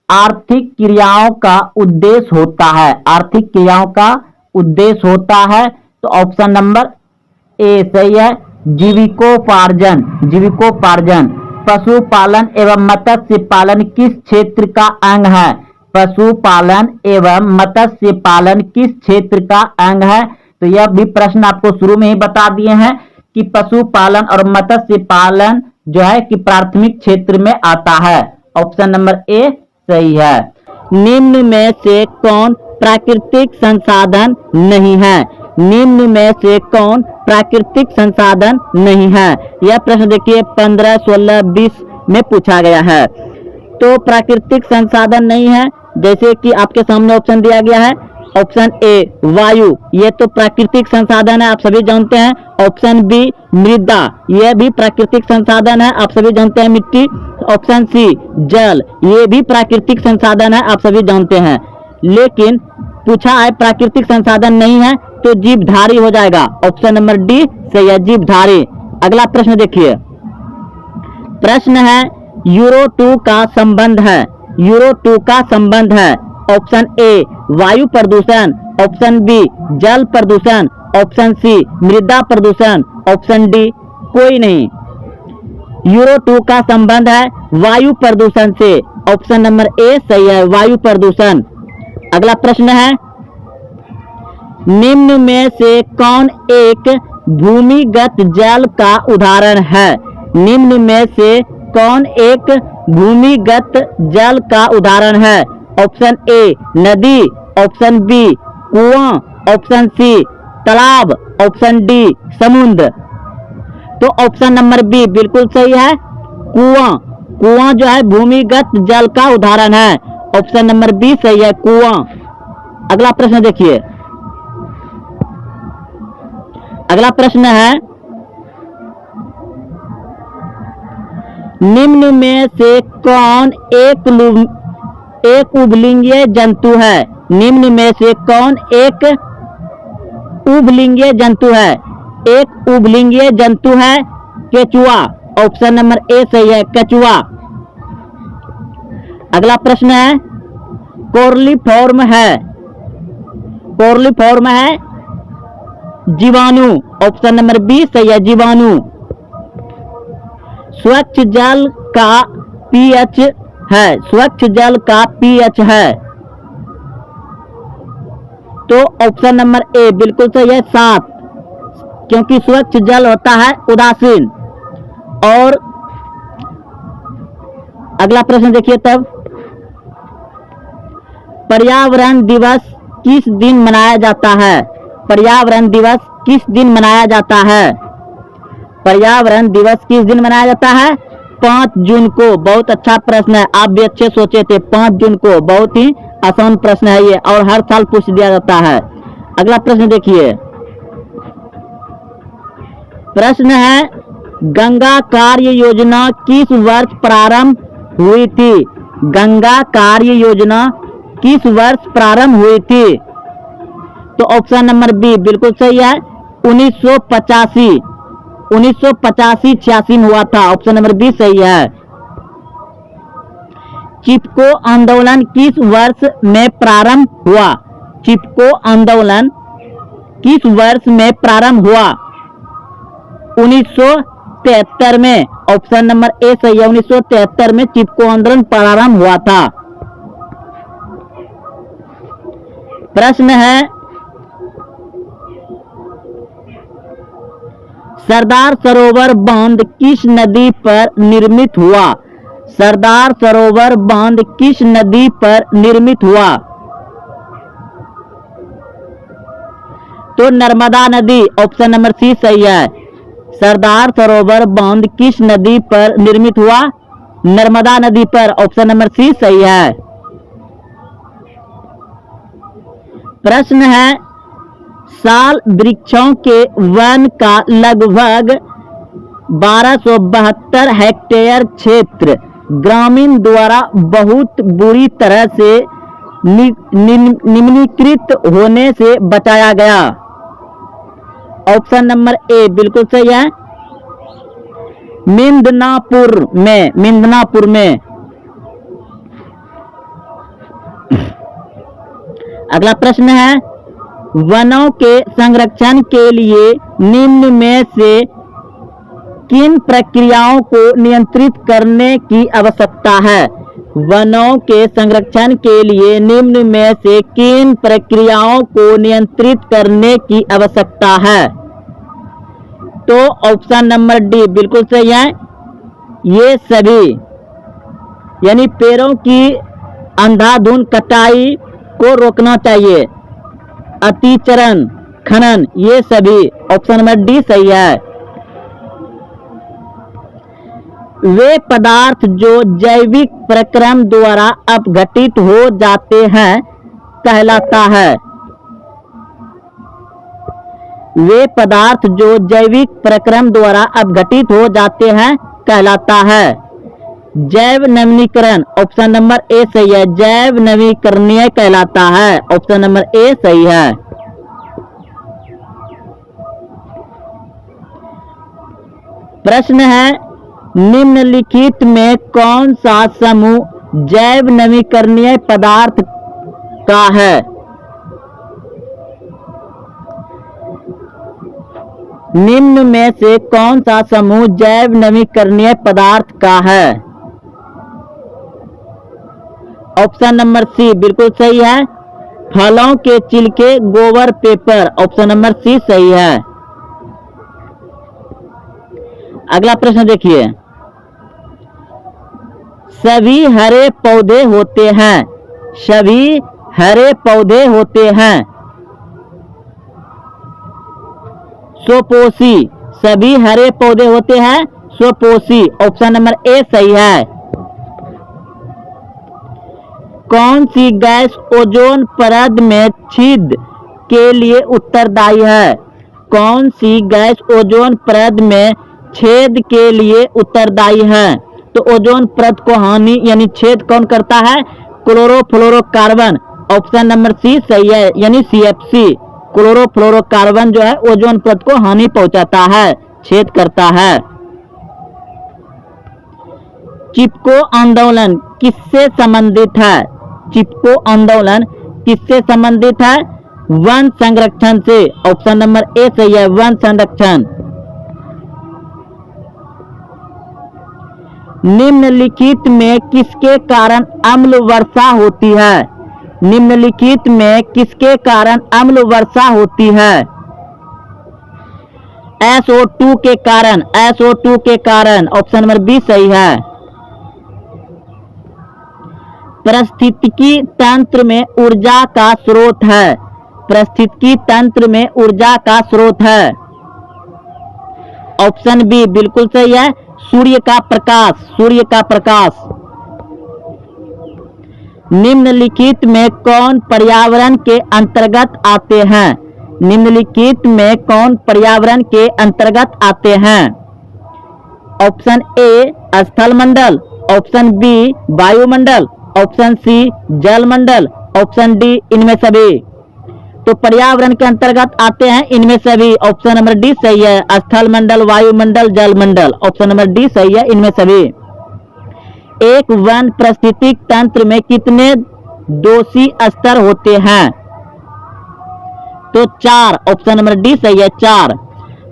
आर्थिक क्रियाओं का उद्देश्य होता है। आर्थिक क्रियाओं का उद्देश्य होता है, तो ऑप्शन नंबर ए सही है, जीविकोपार्जन। जीविकोपार्जन। पशुपालन एवं मत्स्य पालन किस क्षेत्र का अंग है? पशुपालन एवं मत्स्य पालन किस क्षेत्र का अंग है? तो यह भी प्रश्न आपको शुरू में ही बता दिए हैं कि पशुपालन और मत्स्य पालन जो है कि प्राथमिक क्षेत्र में आता है, ऑप्शन नंबर ए सही है। निम्न में से कौन प्राकृतिक संसाधन नहीं है? निम्न में से कौन प्राकृतिक संसाधन नहीं है? यह प्रश्न देखिए 15, 16, 20 में पूछा गया है। तो प्राकृतिक संसाधन नहीं है, जैसे कि आपके सामने ऑप्शन दिया गया है, ऑप्शन ए वायु, ये तो प्राकृतिक संसाधन है, आप सभी जानते हैं। ऑप्शन बी मृदा, यह भी प्राकृतिक संसाधन है, आप सभी जानते हैं, मिट्टी। ऑप्शन सी जल, ये भी प्राकृतिक संसाधन है, आप सभी जानते हैं। लेकिन पूछा है प्राकृतिक संसाधन नहीं है, तो जीवधारी हो जाएगा, ऑप्शन नंबर डी सही है, जीवधारी। अगला प्रश्न देखिए, प्रश्न है, यूरो 2 का संबंध है। यूरो 2 का संबंध है, ऑप्शन ए वायु प्रदूषण, ऑप्शन बी जल प्रदूषण, ऑप्शन सी मृदा प्रदूषण, ऑप्शन डी कोई नहीं। यूरो 2 का संबंध है वायु प्रदूषण से, ऑप्शन नंबर ए सही है, वायु प्रदूषण। अगला प्रश्न है, निम्न में से कौन एक भूमिगत जल का उदाहरण है? निम्न में से कौन एक भूमिगत जल का उदाहरण है? ऑप्शन ए नदी, ऑप्शन बी कुआं, ऑप्शन सी तालाब, ऑप्शन डी समुद्र। तो ऑप्शन नंबर बी बिल्कुल सही है, कुआं। कुआं जो है भूमिगत जल का उदाहरण है, ऑप्शन नंबर बी सही है, कुआं। अगला प्रश्न देखिए, अगला प्रश्न है, निम्न में से कौन एक उभलिंगीय जंतु है? निम्न में से कौन एक उभलिंगीय जंतु है? एक उभलिंगीय जंतु है केचुआ, ऑप्शन नंबर ए सही है, केचुआ। अगला प्रश्न है, कोर्लिफॉर्म है। कोर्लिफॉर्म है जीवाणु, ऑप्शन नंबर बी सही है, जीवाणु। स्वच्छ जल का पीएच है, स्वच्छ जल का पीएच है, तो ऑप्शन नंबर ए बिल्कुल सही है, 7। क्योंकि स्वच्छ जल होता है उदासीन। और अगला प्रश्न देखिए तब, पर्यावरण दिवस किस दिन मनाया जाता है? पर्यावरण दिवस किस दिन मनाया जाता है? पर्यावरण दिवस किस दिन मनाया जाता है? 5 जून को। बहुत अच्छा प्रश्न है, आप भी अच्छे सोचे थे। 5 जून को, बहुत ही आसान प्रश्न है ये और हर साल पूछ दिया जाता है। अगला प्रश्न देखिए, प्रश्न है गंगा कार्य योजना किस वर्ष प्रारंभ हुई थी? गंगा कार्य योजना किस वर्ष प्रारंभ हुई थी? तो ऑप्शन नंबर बी बिल्कुल सही है, 1985 86 में हुआ था। ऑप्शन नंबर बी सही है। चिपको आंदोलन किस वर्ष में प्रारंभ हुआ? चिपको आंदोलन किस वर्ष में प्रारंभ हुआ? 1973 में। ऑप्शन नंबर ए सही है, 1973 में चिपको आंदोलन प्रारंभ हुआ था। प्रश्न है सरदार सरोवर बांध किस नदी पर निर्मित हुआ? सरदार सरोवर बांध किस नदी पर निर्मित हुआ? तो नर्मदा नदी। ऑप्शन नंबर सी सही है। सरदार सरोवर बांध किस नदी पर निर्मित हुआ? नर्मदा नदी पर। ऑप्शन नंबर सी सही है। प्रश्न है साल वृक्षों के वन का लगभग 1272 हेक्टेयर क्षेत्र ग्रामीण द्वारा बहुत बुरी तरह से निम्नीकृत होने से बचाया गया। ऑप्शन नंबर ए बिल्कुल सही है, मिदनापुर में। अगला प्रश्न है वनों के संरक्षण के लिए निम्न में से किन प्रक्रियाओं को नियंत्रित करने की आवश्यकता है? वनों के संरक्षण के लिए निम्न में से किन प्रक्रियाओं को नियंत्रित करने की आवश्यकता है? तो ऑप्शन नंबर डी बिल्कुल सही है, ये सभी, यानी पेड़ों की अंधाधुंध कटाई को रोकना चाहिए, अतिचरण, खनन, ये सभी। ऑप्शन नंबर डी सही है। वे पदार्थ जो जैविक प्रक्रम द्वारा अपघटित हो जाते हैं कहलाता है। वे पदार्थ जो जैविक प्रक्रम द्वारा अपघटित हो जाते हैं कहलाता है जैव नवीनीकरण। ऑप्शन नंबर ए सही है, जैव नवीकरणीय कहलाता है। ऑप्शन नंबर ए सही है। प्रश्न है निम्नलिखित में कौन सा समूह जैव नवीकरणीय पदार्थ का है? निम्न में से कौन सा समूह जैव नवीकरणीय पदार्थ का है? ऑप्शन नंबर सी बिल्कुल सही है, फलों के छिलके, गोबर, पेपर। ऑप्शन नंबर सी सही है। अगला प्रश्न देखिए, सभी हरे पौधे होते हैं, सभी हरे पौधे होते हैं स्वपोषी, सभी हरे पौधे होते हैं स्वपोषी। ऑप्शन नंबर ए सही है। कौन सी गैस ओजोन परत में छेद के लिए उत्तरदायी है? कौन सी गैस ओजोन परत में छेद के लिए उत्तरदायी है? तो ओजोन परत को हानि यानी छेद कौन करता है? क्लोरोफ्लोरोकार्बन। ऑप्शन नंबर सी सही है, यानी CFC। क्लोरोफ्लोरोकार्बन जो है ओजोन परत को हानि पहुंचाता है, छेद करता है। चिपको आंदोलन किससे संबंधित है? चिपको आंदोलन किससे संबंधित है? वन संरक्षण से। ऑप्शन नंबर ए सही है, वन संरक्षण। निम्नलिखित में किसके कारण अम्ल वर्षा होती है? निम्नलिखित में किसके कारण अम्ल वर्षा होती है? SO2 के कारण, SO2 के कारण, ऑप्शन नंबर बी सही है। पारिस्थितिकी तंत्र में ऊर्जा का स्रोत है, पारिस्थितिकी तंत्र में ऊर्जा का स्रोत है, ऑप्शन बी बिल्कुल सही है, सूर्य का प्रकाश, सूर्य का प्रकाश। निम्नलिखित में कौन पर्यावरण के अंतर्गत आते हैं, निम्नलिखित में कौन पर्यावरण के अंतर्गत आते हैं, ऑप्शन ए स्थलमंडल, ऑप्शन बी वायुमंडल, ऑप्शन सी जलमंडल, ऑप्शन डी इनमें सभी। तो पर्यावरण के अंतर्गत आते हैं इनमें सभी, ऑप्शन नंबर डी सही है, स्थलमंडल, वायुमंडल, जलमंडल, ऑप्शन नंबर डी सही है, इनमें सभी। एक वन पारिस्थितिक तंत्र में कितने दोषी स्तर होते हैं, तो 4, ऑप्शन नंबर डी सही है, 4।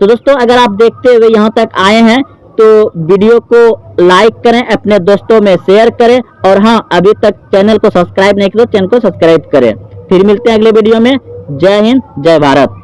तो दोस्तों अगर आप देखते हुए यहाँ तक आए हैं तो वीडियो को लाइक करें, अपने दोस्तों में शेयर करें, और हाँ अभी तक चैनल को सब्सक्राइब नहीं किया तो चैनल को सब्सक्राइब करें। फिर मिलते हैं अगले वीडियो में। जय हिंद, जय भारत।